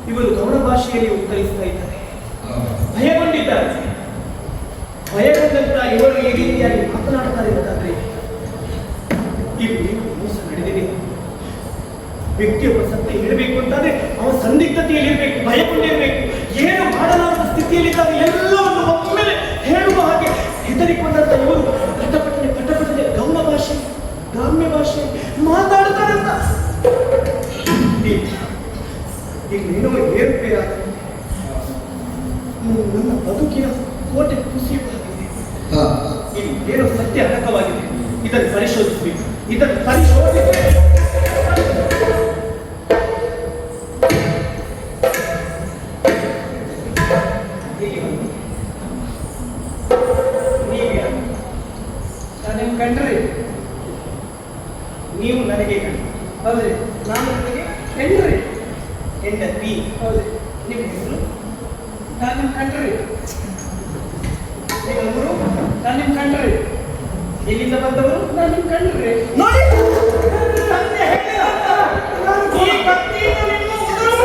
ಇವರು ಗೌಡ ಭಾಷೆಯಲ್ಲಿ ಉತ್ತರಿಸ್ತಾ ಇದ್ದಾರೆ. ಭಯಗೊಂಡಿದ್ದಾರೆ. ಭಯಗೊಂಡಂತ ಇವರು ಈ ರೀತಿಯಾಗಿ ಮಾತನಾಡ್ತಾರೆ ಅಂತಾದ್ರೆ ಇಲ್ಲಿ ಮೋಸ ನಡೆದಿದೆ. ವ್ಯಕ್ತಿಯೊಬ್ಬ ಸತ್ಯ ಹೇಳಬೇಕು ಅಂತಾದ್ರೆ ಅವನ ಸಂದಿಗ್ಧತೆಯಲ್ಲಿ ಇರಬೇಕು, ಭಯಗೊಂಡಿರಬೇಕು, ಏನು ಮಾಡಲಾರದ ಸ್ಥಿತಿಯಲ್ಲಿದ್ದಾಗ ಎಲ್ಲವನ್ನು ಒಮ್ಮೆಲೆ ಹೇಳುವ ಹಾಗೆ ಹೆದರಿಕೊಂಡಂತ ಇವರು ಪಟಪಟನೆ ಗೌಡ ಭಾಷೆ, ಗ್ರಾಮ್ಯ ಭಾಷೆ ಮಾತಾಡ್ತಾರೆ ಅಂತ ಇನ್ನೇನೋ ಏರುಪೇರಾದ ನನ್ನ ಬದುಕಿನ ಕೋಟೆ ಕುಸಿಯುವಾಗಿದೆ. ಇದು ಏನೋ ಸತ್ಯ ಅಡಕವಾಗಿದೆ. ಇದನ್ನು ಪರಿಶೋಧಿಸಬೇಕು, ಇದನ್ನು ಪರಿಶೋಧಿಸಬೇಕು. ನೀವು ಕಂಡ್ರಿ, ನೀವು ನನಗೆ ಕಂಡ್ರಿ. ಹೌದ್ರಿ, ನಾನು ನನಗೆ ಕಂಡ್ರಿ. ಹೆಂಡತಿ. ಹೌದು, ನಿಮ್ಮ ಹೆಸರು? ನಾನು ನಿಮ್ ಕಂಡ್ರಿ. ನಿಮ್ಮ ಊರು? ನಾನು ನಿಮ್ ಕಂಡ್ರಿ. ಎಲ್ಲಿಂದ ಬಂದವರು? ನಾನು ನಿಮ್ ಕಂಡ್ರಿ. ನೋಡಿ, ಸತ್ಯ ಹೇಳಿದ ಈ ಕತ್ತಿಯನ್ನು ನಿಮ್ಮ ಉದುರು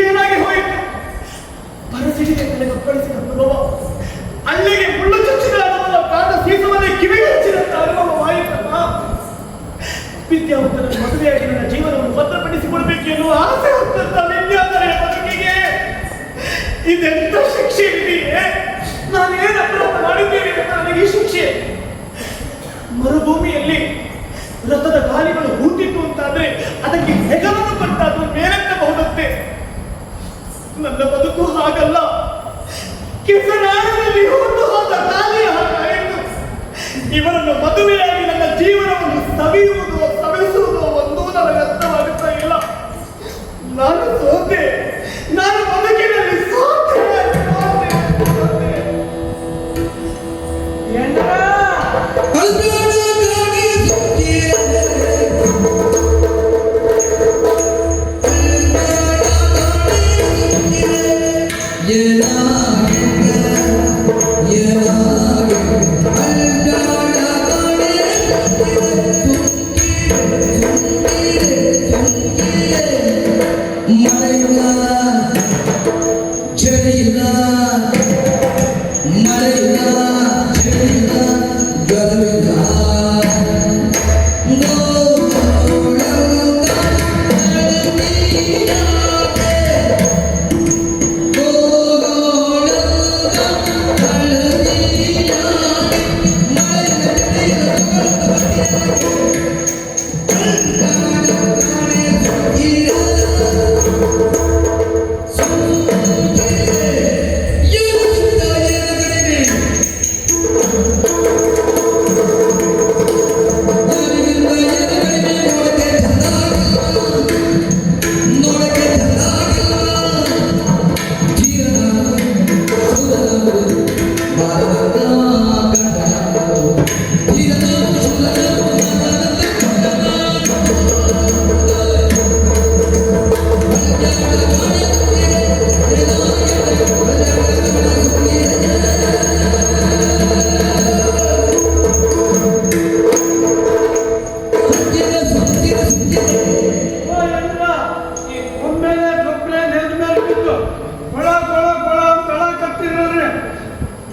ಏನಾಗಿ ಹೋಯಿತು? ಬರಸಿಡಿಗೆ ತಲೆಗೊಪ್ಪಳಿಸಿದ ಅನುಭವ, ಅಲ್ಲಿಗೆ ಮುಳ್ಳು ಚುಚ್ಚಿದ ಅನುಭವ, ಕಾದ ಸೀಸವನ್ನೇ ಕಿವಿಗೆ ಹಚ್ಚಿದಂತ ಅನುಭವವಾಯಿತಲ್ಲ. ವಿದ್ಯಾವಂತನ ಮದುವೆಯಾಗಿ ನನ್ನ ಜೀವನವನ್ನು ಭದ್ರಪಡಿಸಿಕೊಳ್ಬೇಕು ಎನ್ನುವ ಆಸೆ ಹೊತ್ತಂತ ವಿದ್ಯಾರ್ಥಿಯ ಬದುಕಿಗೆ ಇದೆಂತ ಶಿಕ್ಷೆ ಇದೆಯೇ? ನಾನೇನು ಅಪರಾಧ ಮಾಡಿದ್ದೇನೆ ನನಗೆ ಈ ಶಿಕ್ಷೆ? ಮರುಭೂಮಿಯಲ್ಲಿ ರಥದ ಗಾಲಿಗಳು ಹೂಟಿತ್ತು ಅಂತಾದ್ರೆ ಅದಕ್ಕೆ ಹೆಗಲನ್ನು ಕೊಟ್ಟಾದ್ರೂ ಮೇಲೆತ್ತಬಹುದಂತೆ. ನನ್ನ ಬದುಕು ಹಾಗಲ್ಲ. ಕೆಸನಾಡಿನಲ್ಲಿ ಹೂತು ಹೋದ ಗಾಲಿಯ ಹಾಗಾಯಿತು. ಇವರನ್ನು ಮದುವೆಯಾಗಿ ನನ್ನ ಜೀವನವನ್ನು ಸವಿಯುವುದು ಸವಿಸುವುದು ಒಂದೂ ನನಗೆ ಅರ್ಥವಾಗುತ್ತಾ ಇಲ್ಲ. ನಾನು ಸೋತೆ, ನಾನು ಬದುಕಿನಲ್ಲಿ ಸೋತೆ.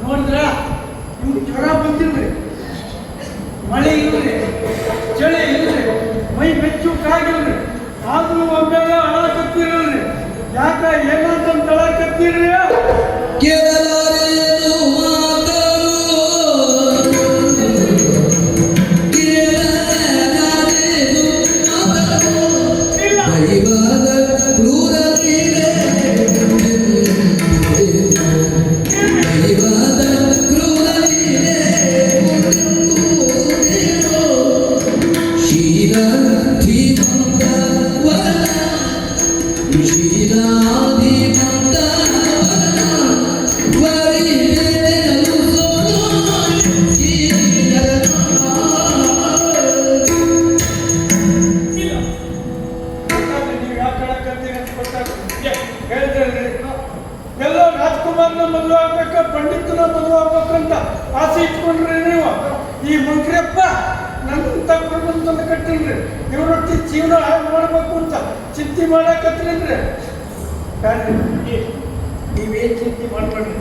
ನೋಡಿದ್ರ ಇವ್ರು ಜ್ವರ ಬಂದಿಲ್ರಿ, ಮಳೆ ಇಲ್ರಿ, ಚಳಿ ಇಲ್ರಿ, ಮೈ ಬೆಚ್ಚು ಕಾಗಿಲ್ರಿ, ಆದ್ರೂ ಒಮ್ಮೆಲೆ ಅಳಕತ್ತೀರಲ್ರಿ. ಯಾಕ ಏನಂತ ಅಳಕತ್ತೀರ್ರಿ? ಕೇಳಲಾರೆನು ಮಾತನು ಕೇಳಲಾರೆನು ಮಾತನು ದೈವದ ಕ್ರೂರತೆಗೆ ದೈವದ ಕ್ರೂರತೆಗೆ ಶೀಲ ಧೀಮಂತ ವರನ ಶೀಲಾಧಿಮಂತ ಎಲ್ಲೋ ರಾಜ್ಕುಮಾರ್ನ ಮದುವೆ ಆಗ್ಬೇಕ, ಪಂಡಿತನ ಮದುವೆ ಆಗ್ಬೇಕಂತ ಆಸೆ ಇಟ್ಕೊಂಡ್ರಿ ನೀವು. ಈ ಮಂಕ್ರಿಯಪ್ಪ ನನ್ನ ತಂದು ಕಟ್ಟಿನ್ರಿ, ಇವ್ರೊಟ್ಟಿ ಜೀವನ ಹಾಳು ಮಾಡ್ಬೇಕು ಅಂತ ಚಿಂತೆ ಮಾಡಕತ್ತೀನ್ರಿ. ನೀವೇನ್ ಚಿಂತೆ ಮಾಡ್ಬೇಡ್ರಿ,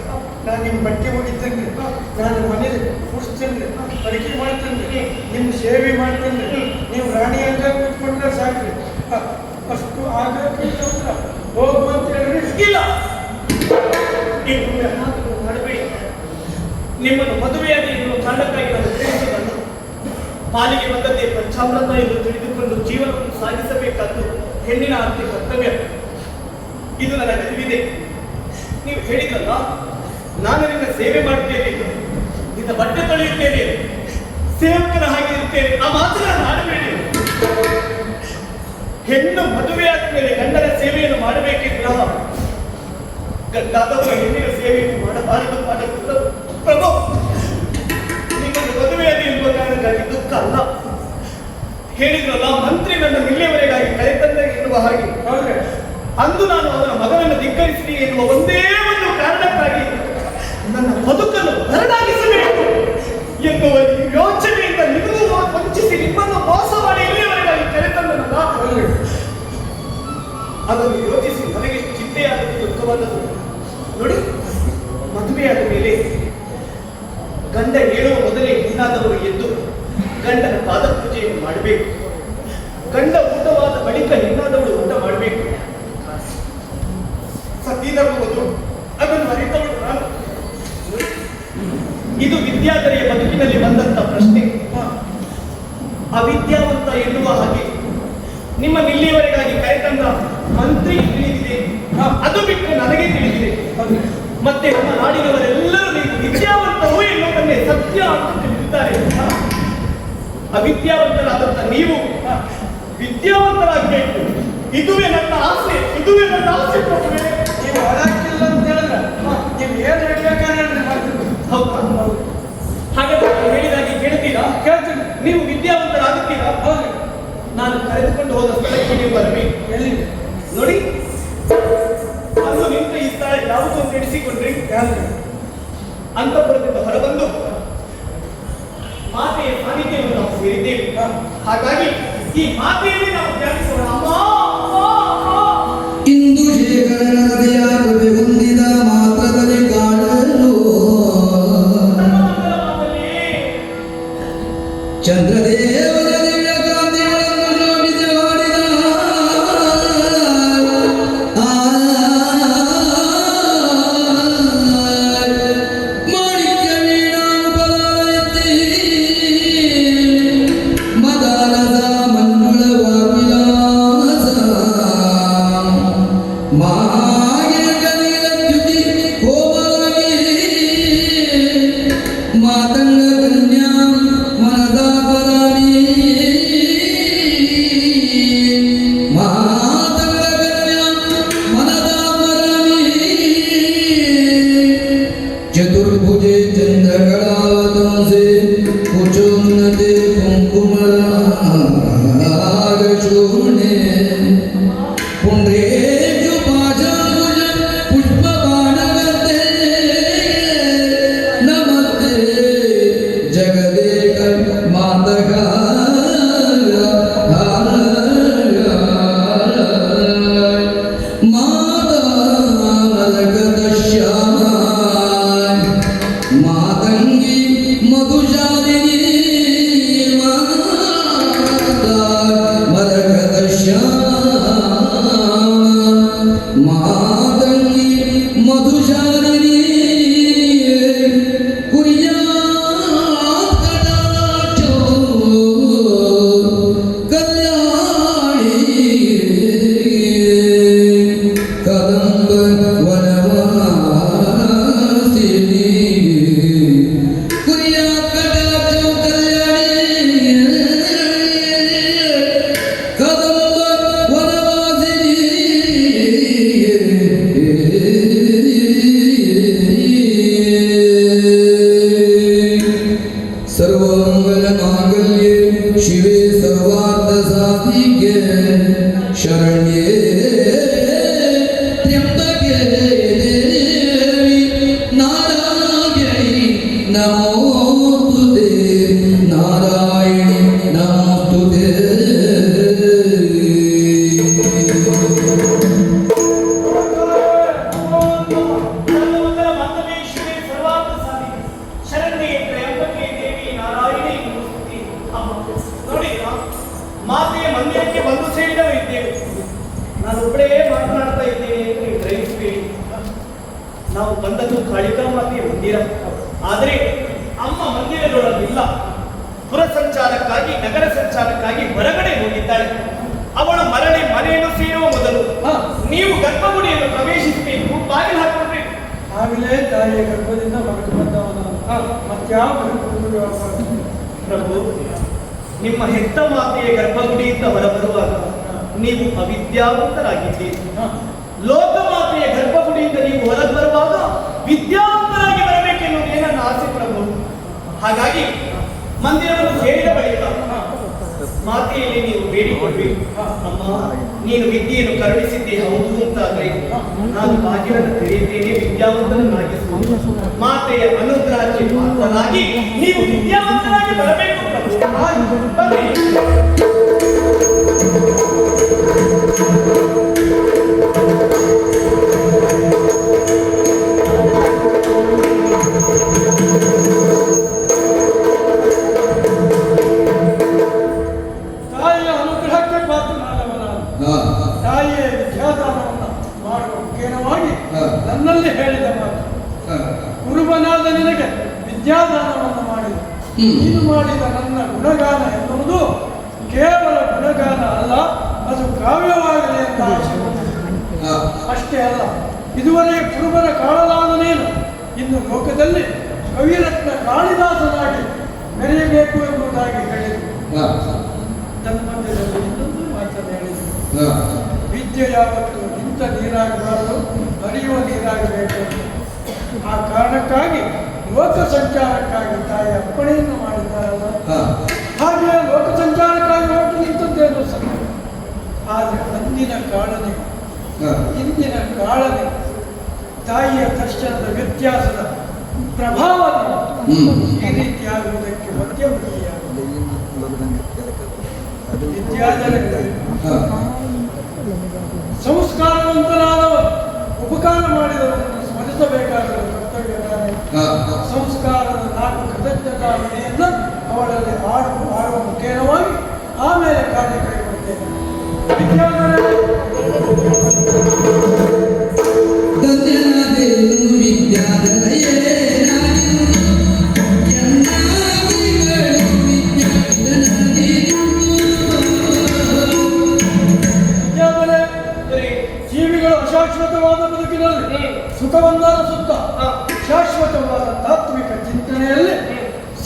ನಾನು ನಿಮ್ಮ ಬಟ್ಟೆ ಹೊಡಿತೇನೆ, ನಾನು ಮನೇಲಿ ಕುಡಿಸ್ತೇನೆ, ಅಡಿಗೆ ಮಾಡ್ತೇನೆ, ನಿಮ್ಮ ಸೇವೆ ಮಾಡ್ತೇನೆ, ನೀವು ರಾಣಿ ಹಂಗ ಕೂತ್ಕೊಂಡ್ರೆ ಸಾಕ್ರಿ. ಅಷ್ಟು ಆಗಬೇಕಂತ ಹೋಗು ಅಂತ ಹೇಳ್ರಿ. ಇಲ್ಲ, ಮಾಡಬೇಡಿ. ನಿಮ್ಮನ್ನು ಮದುವೆಯಾಗಿ ಇರುವ ಕಾರಣಕ್ಕಾಗಿ ನಾನು ಪ್ರೇಮಿಸಿದಲ್ಲ. ಪಾಲಿಗೆ ಬಂದದ್ದೇ ಪಂಚಾಮೃತ ಎಂದು ತಿಳಿದುಕೊಂಡು ಜೀವನವನ್ನು ಸಾಗಿಸಬೇಕಾದ್ದು ಹೆಣ್ಣಿನ ಆರ್ತಿ ಕರ್ತವ್ಯ. ಇದು ನನ್ನ ಅರಿವಿದೆ. ನೀವು ಹೇಳಿದ್ರಲ್ಲ, ನಾನು ನಿನ್ನ ಸೇವೆ ಮಾಡುತ್ತೇನೆ, ನಿನ್ನ ಬಟ್ಟೆ ತೊಳೆಯುತ್ತೇನೆ, ಸೇವಕನ ಹಾಗೆ ಇರುತ್ತೇನೆ, ಆ ಮಾತ್ರ ಮಾಡಬೇಡಿ. ಹೆಣ್ಣು ಮದುವೆಯಾದ ಮೇಲೆ ಗಂಡನ ಸೇವೆಯನ್ನು ಮಾಡಬೇಕಿದ್ರ ಗಂಡಾದವರು ಹೆಣ್ಣಿನ ಸೇವೆಯನ್ನು ಮಾಡಬಾರದು ಮಾಡಬಹುದು. ಪ್ರಭು, ನಿಮ್ಮನ್ನು ಮದುವೆಯಾಗಿ ಇರುವ ಕಾರಣಕ್ಕಾಗಿ ದುಃಖ ಅಲ್ಲ. ಹೇಳಿದ್ರಲ್ಲ, ಮಂತ್ರಿ ನನ್ನ ಇಲ್ಲಿಯವರೆಗಾಗಿ ಕರೆತಂದ ಎನ್ನುವ ಹಾಗೆ. ಅಂದು ನಾನು ಅವನ ಮಗನನ್ನು ಧಿಕ್ಕರಿಸಿ ಎನ್ನುವ ಒಂದೇ ಒಂದು ಕಾರಣಕ್ಕಾಗಿ ನನ್ನ ಬದುಕನ್ನು ಬರಡಾಗಿಸಬೇಕು ಎನ್ನುವ ಯೋಚನೆಯಿಂದ ನಿಮಗೂ ವಂಚಿಸಿ ನಿಮ್ಮನ್ನು ಮೋಸ ಮಾಡಿ ಇಲ್ಲಿಯವರೆಗಾಗಿ ಕರೆತಂದನಲ್ಲ. ಅದನ್ನು ಯೋಚಿಸಿ ನನಗೆ ಚಿಂತೆಯಾದದ್ದು, ದುಃಖವಾದದ್ದು. ನೋಡಿ, ಮದುವೆಯಾದ ಮೇಲೆ ಗಂಡ ಹೇಳುವ ಮೊದಲೇ ಹೆಣ್ಣಾದವರು ಎದ್ದು ಗಂಡನ ಪಾದ ಪೂಜೆಯನ್ನು ಮಾಡಬೇಕು. ಗಂಡ ಊಟವಾದ ಬಳಿಕ ಹೆಣ್ಣಾದವಳು ಊಟ ಮಾಡಬೇಕು. ಸತ್ಯಧರ್ಮವುದು ಅದನ್ನು ಅರಿತವಳು ನಾನು. ಇದು ವಿದ್ಯಾಧರೆಯ ಬದುಕಿನಲ್ಲಿ ಬಂದಂತ ಪ್ರಶ್ನೆ. ಅವಿದ್ಯಾವಂತ ಎನ್ನುವ ಹಾಗೆ ನಿಮ್ಮ ಇಲ್ಲಿಯವರೆಗಾಗಿ ಕರೆತಂದ ಮಂತ್ರಿ ತಿಳಿದಿದೆ, ಅದು ಬಿಟ್ಟು ನನಗೆ ತಿಳಿದಿದೆ. ಮತ್ತೆ ನಮ್ಮ ನಾಡಿನವರೆಲ್ಲರೂ ನೀವು ವಿದ್ಯಾವಂತರು ಎನ್ನುವುದನ್ನೇ ಸತ್ಯ ಅಂತ ತಿಳಿದಿದ್ದಾರೆ. ಅವಿದ್ಯಾವಂತರಾದಂತ ನೀವು ವಿದ್ಯಾವಂತರಾಗಬೇಕು. ಇದುವೇ ನನ್ನ ಆಸೆ, ಇದುವೇ ನನ್ನ ಆಸೆ. ಪ್ರಭುವೇ, ನೀವು ಹೊರಕಿಲ್ಲ ಅಂತ ಹೇಳಿದ್ರೆ ನೀವು ಏನ್ ಹೇಳ್ಬೇಕಾದ್ರೆ ಮಾಡ್ತೀವಿ. ಹೌದಾ? ಹಾಗಾದ್ರೆ ನಾನು ಹೇಳಿದಾಗೆ ಕೇಳ್ತೀರಾ? ಕೇಳ್ತೀನಿ. ನೀವು ವಿದ್ಯಾವಂತರಾಗುತ್ತೀರಾ? ಹೌದು. ನಾನು ಕರೆದುಕೊಂಡು ಹೋದ ಸ್ಥಳಕ್ಕೆ ನೀವು ಬರಬೇಕು. ಎಲ್ಲಿ ನೋಡಿ, ಅದು ನಿಂತ ಈ ಸ್ಥಳ ಯಾವುದು ನಡೆಸಿಕೊಂಡ್ರಿ? ಅಂತಃಪುರದಿಂದ ಹೊರಬಂದು ಮಾತೆಯ ಸಾನ್ನಿಧ್ಯವನ್ನು ನಾವು ಸೇರಿದ್ದೇವೆ. ಹಾಗಾಗಿ ಈ ಮಾತೆಯಲ್ಲಿ ನಾವು ಧ್ಯಾನಿಸೋಣ. ಅಮ್ಮ, ಅಮ್ಮ, ಅಮ್ಮ. ಇಂದು ಶೇಖರನ ಹೃದಯ ಕೃಪೆ ಹೊಂದಿದ ಮಾತ್ರದಲ್ಲಿ ಕಾಣಲು ಚಂದ್ರದೇವರ ದಿವ್ಯ ಕಾಂತಿಗಳನ್ನು ಶೋಭಿಸಿ ಮಾಡಿದ ಮಾಣಿಕ್ಯ ವೀಣಾನುಪಲಾಯತಿ ಮದರಸ ಮಂಜುಳವಾಗ್ವಿಲಾಸ ಮಾಗಿನ ಕಲಿಯದ್ಯುತಿ ಕೋಮಲಾಗಿ ಮಾತಂಗ ಕನ್ಯಾ ಮನದಾಪರಾಣಿ ಮಾತಂಗ ಕನ್ಯಾ ಮನದಾಪರಾಣಿ ಚತುರ್ಭುಜೆ ಚಂದ್ರಕಲಾವತಂಸೆ ಕುಚೋನ್ನತೆ ಕುಂಕುಮರಾಗಶೂರ್ಣೆ ಪುಂಡ್ರೇಶು ಪಾಶಾಂಕುಶ ಪುಷ್ಪಬಾಣಗತೆ ನಮಸ್ತೆ ಜಗದೇಕ ಮಾತಗ ಮಾತಾ ಮಲಕದ ಶ್ಯಾಮ ಮಾತಂಗಿ ಮಧುಶಾಲಿನಿ ಮಾತಾ ಮಲಕದ ಶ್ಯಾಮ ಮಾತಂಗಿ ಮಧುಶಾಲಿನಿ ಕುರ್ಯಾತ್ ಕಟಾಕ್ಷೋ ಕಲ್ಯಾಣಿ ಕದಂಬ ವನವಾಸಿನಿ ಕುರ್ಯಾತ್ ಕಟಾಕ್ಷೋ ಕಲ್ಯಾಣಿ ಕದಂಬ ವನವಾಸಿನಿ ಸರ್ವಾಂಗನ ಮಾಂಗಲ್ಯೆ ಶಿವೆ ಸರ್ವಾರ್ಥ ಸಾಧಿಕೆ ಶರಣ್ಯೇ ತ್ರ್ಯಂಬಕೆ ದೇವಿ ನಾರಾಯಣಿ ನಮೋಸ್ತುತೆ ನಾರಾಯಣಿ ನಮೋಸ್ತುತೆ ಸರ್ವಮಂಗಲ ಮಾಂಗಲ್ಯೆ ಶಿವೆ ಸರ್ವಾರ್ಥ ಸಾಧಿಕೆ ಶರಣ್ಯೆ ತ್ರ್ಯಂಬಕೆ ದೇವಿ ನಾರಾಯಣಿ ನಮೋಸ್ತುತೆ. ಅಮ್ಮ ನೋಡಿದ್ರಾ, ಮಾತೆಯ ಮಂದಿರಕ್ಕೆ ಬಂದು ಸೇರಿದವರು ಇದ್ದೇವೆ. ನಾನು ಒಬ್ಬಳೇ ಮಾತನಾಡ್ತಾ ಇದ್ದೇನೆ ಅಂತ ನೀವು ಗ್ರಹಿಸಬೇಡಿ. ನಾವು ಬಂದದ್ದು ಕಾಳಿಕಾ ಮಾತೆಯ ಮಂದಿರ, ಆದರೆ ಅಮ್ಮ ಮಂದಿರದೊಳಗಿಲ್ಲ. ಪುರ ಸಂಚಾರಕ್ಕಾಗಿ ನಗರ ಸಂಚಾರಕ್ಕಾಗಿ ಹೊರಗಡೆ ಹೋಗಿದ್ದಾಳೆ. ಅವಳು ಮರಳಿ ಮನೆಯನ್ನು ಸೇರುವ ಮೊದಲು ನೀವು ಗರ್ಭಗುಡಿಯನ್ನು ಪ್ರವೇಶಿಸಬೇಕು, ಬಾಗಿಲು ಹಾಕೊಳ್ಬೇಕು. ಆಗಲೇ ತಾಯಿಯ ಗರ್ಭದಿಂದ ಹೊರಟು ಬಂದವನು ಮತ್ಯಾವ ಪ್ರಭು, ನಿಮ್ಮ ಹೆತ್ತ ಮಾತೆಯ ಗರ್ಭಗುಡಿಯಿಂದ ಹೊರಬರುವಾಗ ನೀವು ಅವಿದ್ಯಾವಂತರಾಗಿದ್ದೀರಿ. ಲೋಕಮಾತೆಯ ಗರ್ಭಗುಡಿಯಿಂದ ನೀವು ಹೊರಗೆ ಬರುವಾಗ ವಿದ್ಯಾವಂತರಾಗಿ ಬರಬೇಕೆನ್ನುವುದೇ ನನ್ನ ಆಸೆ ಪ್ರಭು. ಹಾಗಾಗಿ ಮಂದಿರವನ್ನು ಸೇರಿದ ಬಳಿಕ ಮಾತೆಯಲ್ಲಿ ನೀವು ಬೇಡಿಕೊಳ್ಬೇಕು, ಅಮ್ಮ ನೀನು ವಿದ್ಯೆಯನ್ನು ಕರುಣಿಸಿದ್ದೆ ಹೌದು ಅಂತಾದ್ರೆ ನಾನು ಬಾಗಿಲನ್ನು ತೆರೆಯುತ್ತೇನೆ, ವಿದ್ಯಾವಂತನಾಗಿಸುವುದು. ಮಾತೆಯ ಅನುಗ್ರಹಕ್ಕೆ ಪಾತ್ರರಾಗಿ ನೀವು ವಿದ್ಯಾವಂತರಾಗಿ ಬರಬೇಕು ಪ್ರಭು. ಬನ್ನಿ. ತಾಯಿಯ ಅನುಗ್ರಹಕ್ಕೆ ಪಾತ್ರನಾದವನ ತಾಯಿಯ ವಿದ್ಯಾದಾನವನ್ನು ಮಾಡುವ ಮುಖೇನವಾಗಿ ನನ್ನಲ್ಲಿ ಹೇಳಿದ ಮಾತು, ಕುರುಬನಾದ ನಿನಗೆ ವಿದ್ಯಾದಾನವನ್ನು ಮಾಡಿದ ನೀನು ಮಾಡಿದ ನನ್ನ ಗುಣಗಾನ ಎನ್ನುವುದು ಕೇವಲ ಗುಣಗಾನ ಅಲ್ಲ, ಅದು ಕಾವ್ಯವಾಗಲಿ ಅಂತ ಆಶೆ. ಅಷ್ಟೇ ಅಲ್ಲ, ಇದುವರೆಗೆ ಕುರುಬನ ಕಾಳಲಾದ ನೀನು ಇನ್ನು ಲೋಕದಲ್ಲಿ ಕವಿರತ್ನ ಕಾಳಿದಾಸನಾಗಿ ಮೆರೆಯಬೇಕು ಎಂಬುದಾಗಿ ಹೇಳಿದರು. ತನ್ಮಧ್ಯದಲ್ಲಿ ಇನ್ನೊಂದು ಮಾತನ್ನು ಹೇಳಿದರು, ವಿದ್ಯೆ ಯಾವತ್ತು ನಿಂತ ನೀರಾಗಬಾರದು, ಹರಿಯುವ ನೀರಾಗಬೇಕು. ಆ ಕಾರಣಕ್ಕಾಗಿ ಲೋಕ ಸಂಚಾರಕ್ಕಾಗಿ ತಾಯಿ ಅಪ್ಪಣೆಯನ್ನು ಮಾಡಿದ್ದಾರಲ್ಲ, ಹಾಗೆ ಲೋಕ ಸಂಚಾರಕ್ಕಾಗಿ ಹೊರಟು ನಿಂತದ್ದೇನು ಸತ್ಯ. ಆದರೆ ಅಂದಿನ ಕಾಳನೆ ಇಂದಿನ ಕಾಳನೆ ತಾಯಿಯ ದರ್ಶನದ ವ್ಯತ್ಯಾಸದ ಪ್ರಭಾವದಿಂದ ಈ ರೀತಿಯಾಗುವುದಕ್ಕೆ ಮಧ್ಯವರ್ತಿಯಾಗುವುದು. ವಿದ್ಯಾಧರಗಳಲ್ಲಿ ಸಂಸ್ಕಾರವಂತನಾದವರು ಉಪಕಾರ ಮಾಡಿದವರನ್ನು ಸ್ಮರಿಸಬೇಕಾದ ಕರ್ತವ್ಯ. ಸಂಸ್ಕಾರದ 4 ಕೃತಜ್ಞತಾ ವಿಧಿಯನ್ನು ಅವಳಲ್ಲಿ ಆಡುವ ಮುಖೇನವಾಗಿ ಆಮೇಲೆ ಕಾರ್ಯ ಕೈಗೊಳ್ಳುತ್ತೇನೆ. ವಿದ್ಯಾಧರೇ, ಧನ್ಯನಾದೆನು ವಿದ್ಯಾಧರೆಯೇ ವಿದ್ಯಾಧರೇ, ಜೀವಿಗಳು ಅಶಾಶ್ವತವಾದ ಬದುಕಿನಲ್ಲಿ ಸುಖವನ್ನಾದ ಸುತ್ತ ಶಾಶ್ವತವಾದ ತಾತ್ವಿಕ ಚಿಂತನೆಯಲ್ಲಿ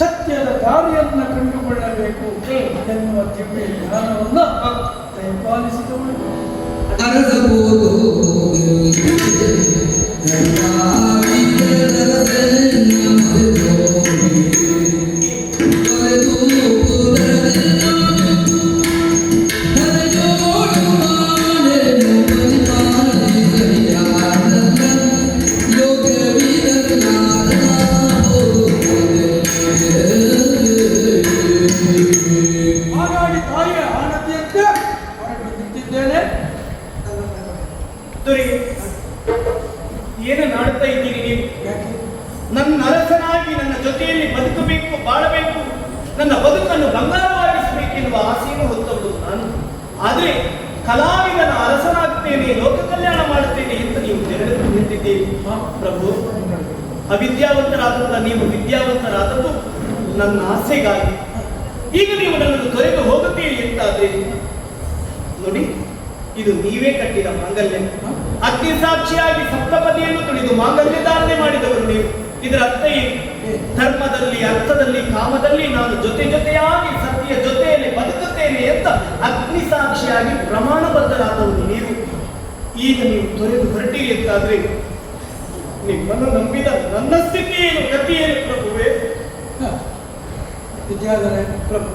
ಸತ್ಯದ ದಾರಿಯನ್ನು ಕಂಡುಕೊಳ್ಳಬೇಕು ಎನ್ನುವ ದಿವ್ಯ ಜ್ಞಾನವನ್ನು ದಯಪಾಲಿಸಿದವಳು. ಅರಸಬಹುದು ಹಾಗಾಗಿ ತಾಯಿಯ ಆನತಿಯಂತೆ ಹೊರಟು ನಿಂತಿದ್ದೇನೆ. ದುರಿ, ಏನನ್ನು ಆಡ್ತಾ ಇದ್ದೀರಿ ನೀವು? ಯಾಕೆ? ನನ್ನ ಅರಸನಾಗಿ ನನ್ನ ಜೊತೆಯಲ್ಲಿ ಬದುಕಬೇಕು, ಬಾಳಬೇಕು, ನನ್ನ ಬದುಕನ್ನು ಬಂಗಾರವಾಗಿಸಬೇಕೆನ್ನುವ ಆಸೆಯನ್ನು ಹೊತ್ತವಳು ನಾನು. ಆದರೆ ಕಲಾವಿದನ ಅರಸನಾಗುತ್ತೇನೆ, ಲೋಕ ಕಲ್ಯಾಣ ಮಾಡುತ್ತೇನೆ ಅಂತ ನೀವು ತೆರೆದು ನಿಂತಿದ್ದೀರಿ. ಪ್ರಭು, ಅವಿದ್ಯಾವಂತರಾದಂಥ ನೀವು ವಿದ್ಯಾವಂತರಾದದ್ದು ನನ್ನ ಆಸೆಗಾಗಿ. ಈಗ ನೀವು ನನ್ನನ್ನು ತೊರೆದು ಹೋಗುತ್ತೀರಿ ಎಂತಾದ್ರೆ ನೋಡಿ, ಇದು ನೀವೇ ಕಟ್ಟಿದ ಮಾಂಗಲ್ಯ. ಅಗ್ನಿ ಸಾಕ್ಷಿಯಾಗಿ ಸಪ್ತಪದಿಯನ್ನು ತುಳಿದು ಮಾಂಗಲ್ಯ ಧಾರಣೆ ಮಾಡಿದವರು ನೀವು. ಇದರ ಅರ್ಥ ಏನು? ಧರ್ಮದಲ್ಲಿ, ಅರ್ಥದಲ್ಲಿ, ಕಾಮದಲ್ಲಿ ನಾನು ಜೊತೆಯಾಗಿ ಸತಿಯ ಜೊತೆಯಲ್ಲಿ ಬದುಕುತ್ತೇನೆ ಅಂತ ಅಗ್ನಿ ಸಾಕ್ಷಿಯಾಗಿ ಪ್ರಮಾಣಬದ್ಧರಾದವರು ನೀವು. ಈಗ ನೀವು ತೊರೆದು ಹೊರಟಿರಿ ಎಂತಾದ್ರೆ ನಿಮ್ಮನ್ನು ನಂಬಿದ ನನ್ನ ಸ್ಥಿತಿ ಏನು, ಗತಿ ಏನು ಪ್ರಭುವೇ? ವಿದ್ಯಾಧರೇ, ಪ್ರಭು,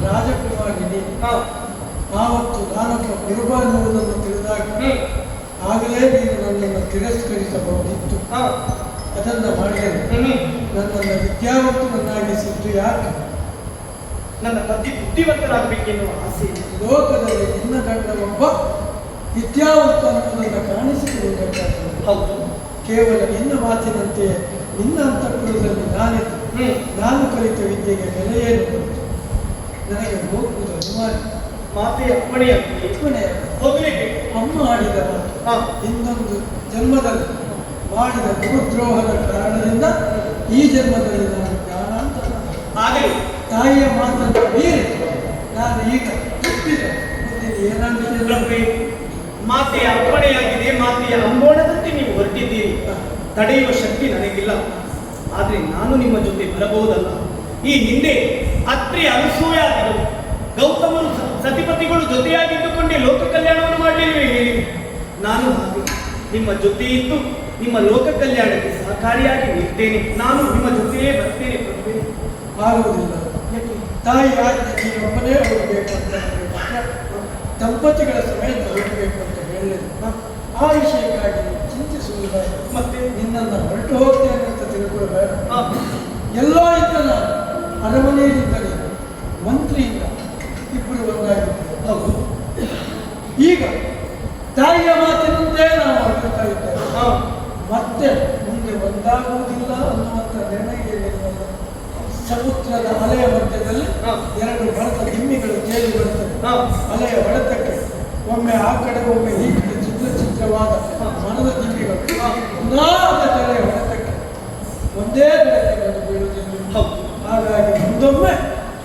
ರಾಜಕುಮಾರಿ ಆವತ್ತು ನಾನೊಬ್ಬ ಬಿರುಬ ಎನ್ನುವುದನ್ನು ತಿಳಿದಾಗ ಆಗಲೇ ನೀನು ನನ್ನನ್ನು ತಿರಸ್ಕರಿಸಬಹುದಿತ್ತು. ಅದನ್ನು ಮಾಡಿದರೆ ನನ್ನನ್ನು ವಿದ್ಯಾವಂತನನ್ನಾಗಿಸಿದ್ದು ಯಾಕೆ? ನನ್ನ ಪತಿ ಬುದ್ಧಿವಂತರಾಗಬೇಕೆನ್ನುವ ಆಸೆ. ಲೋಕದಲ್ಲಿ ನಿನ್ನ ಗಂಡ ಒಬ್ಬ ವಿದ್ಯಾವಂತ ಅನ್ನೋದನ್ನು ಕಾಣಿಸಿಕೊಳ್ಳಬೇಕಾಗಿದೆ. ಹೌದು, ಕೇವಲ ನಿನ್ನ ಮಾತಿನಂತೆ ನಿನ್ನ ಅಂತಃಪುರದಲ್ಲಿ ನಾನಿದ್ದು ನಾನು ಕಲಿತ ವಿದ್ಯೆಗೆ ಬೆಲೆ ಏನು ಬಂತು? ನನಗೆ ಹೋಗುವುದು ಅನಿವಾರ್ಯ. ಮಾತೆಯ ಅಪ್ಪಣೆಯಾಗಿ ಹೋಗಲಿಕ್ಕೆ ಅಮ್ಮ ಆಡಿದ ಮಾತು ಇನ್ನೊಂದು ಜನ್ಮದಲ್ಲಿ ಮಾಡಿದ ಗುರುದ್ರೋಹದ ಕಾರಣದಿಂದ ಈ ಜನ್ಮದಲ್ಲಿ ನಾನು ಜ್ಞಾನಾಂತರ ಆಗಲಿ. ತಾಯಿಯ ಮಾತನ್ನು ಮೀರಿ ನಾನು ಈಗ ತಪ್ಪಿದೆ. ಏನಾಗಿದೆ? ಮಾತೆಯ ಅಪ್ಪಣೆಯಾಗಿದೆ, ಮಾತೆಯ ಅಂಬೋಣದಂತೆ ನೀವು ಹೊರಟಿದ್ದೀರಿ. ತಡೆಯುವ ಶಕ್ತಿ ನನಗಿಲ್ಲ. ಆದರೆ ನಾನು ನಿಮ್ಮ ಜೊತೆ ಬರಬಹುದಲ್ಲ. ಈ ಹಿಂದೆ ಅತ್ರಿ ಅನಸೂಯಾದಿಗಳು ಗೌತಮರು ಸತಿಪತಿಗಳು ಜೊತೆಯಾಗಿದ್ದುಕೊಂಡೇ ಲೋಕ ಕಲ್ಯಾಣವನ್ನು ಮಾಡಲಿಲ್ವೇ ಹೇಳಿ? ನಾನು ಹಾಗೆ ನಿಮ್ಮ ಜೊತೆ ಇದ್ದು ನಿಮ್ಮ ಲೋಕ ಕಲ್ಯಾಣಕ್ಕೆ ಸಹಕಾರಿಯಾಗಿ ನಿಲ್ತೇನೆ. ನಾನು ನಿಮ್ಮ ಜೊತೆಯೇ ಬರ್ತೇನೆ ಪ್ರಭುವೇ. ಆಗುವುದಿಲ್ಲ. ತಾಯಿ ಆಜ್ಞೆ ನೀನೊಬ್ಬನೇ ಹೋಗಬೇಕು ಅಂತ ದಂಪತಿಗಳ ಸಮೇತ ಹೋಗಬೇಕು ಅಂತ ಹೇಳಿದೆ. ಆ ವಿಷಯಕ್ಕಾಗಿ ಚಿಂತಿಸುವುದಿಲ್ಲ. ಮತ್ತೆ ನಿನ್ನನ್ನು ಹೊರಟು ಹೋಗ್ತೇನೆ ಅಂತ ತಿಳ್ಕೊಳ್ಬೇಡ. ಎಲ್ಲೋ ಇದ್ದ ನಾನು ಅರಮನೆಯಲ್ಲಿದ್ದರೆ ಮಂತ್ರಿಯಿಂದ ಇಬ್ಬರು ಒಂದಾಗಿದ್ದೇವೆ. ಹೌದು, ಈಗ ತಾಯಿಯ ಮಾತಿನಂತೆ ನಾವು ಹೊರಡ್ತಾ ಇದ್ದೇವೆ. ಮತ್ತೆ ಮುಂದೆ ಒಂದಾಗುವುದಿಲ್ಲ ಅನ್ನುವಂಥ ನಿರ್ಣಯ ಸಮುದ್ರದ ಅಲೆಯ ಮಧ್ಯದಲ್ಲಿ ಎರಡು ಬಡತ ದಿಮ್ಮಿಗಳು ತೇಲಿ ಬರ್ತವೆ. ಅಲೆಯ ಹೊಡೆತಕ್ಕೆ ಒಮ್ಮೆ ಆ ಕಡೆ ಒಮ್ಮೆ ಈ ಕಡೆ ಚಿತ್ರವಾದ ಮನದ ದಿಮ್ಮಿಗಳು ನಾದ ತೆರೆಯ ಹೊಡೆತಕ್ಕೆ ಒಂದೇ ಬೆಳಕ್ಕೆ ಬಂದು ಬೀಳುವುದಿಲ್ಲ. ಹಾಗಾಗಿ ಮುಂದೊಮ್ಮೆ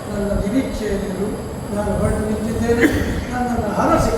ನನ್ನ ನಿರೀಕ್ಷೆಯಲ್ಲಿರು. ನಾನು ಹೊರಟು ನಿಂತಿದ್ದೇನೆ. ನನ್ನನ್ನು ಹರಸಿ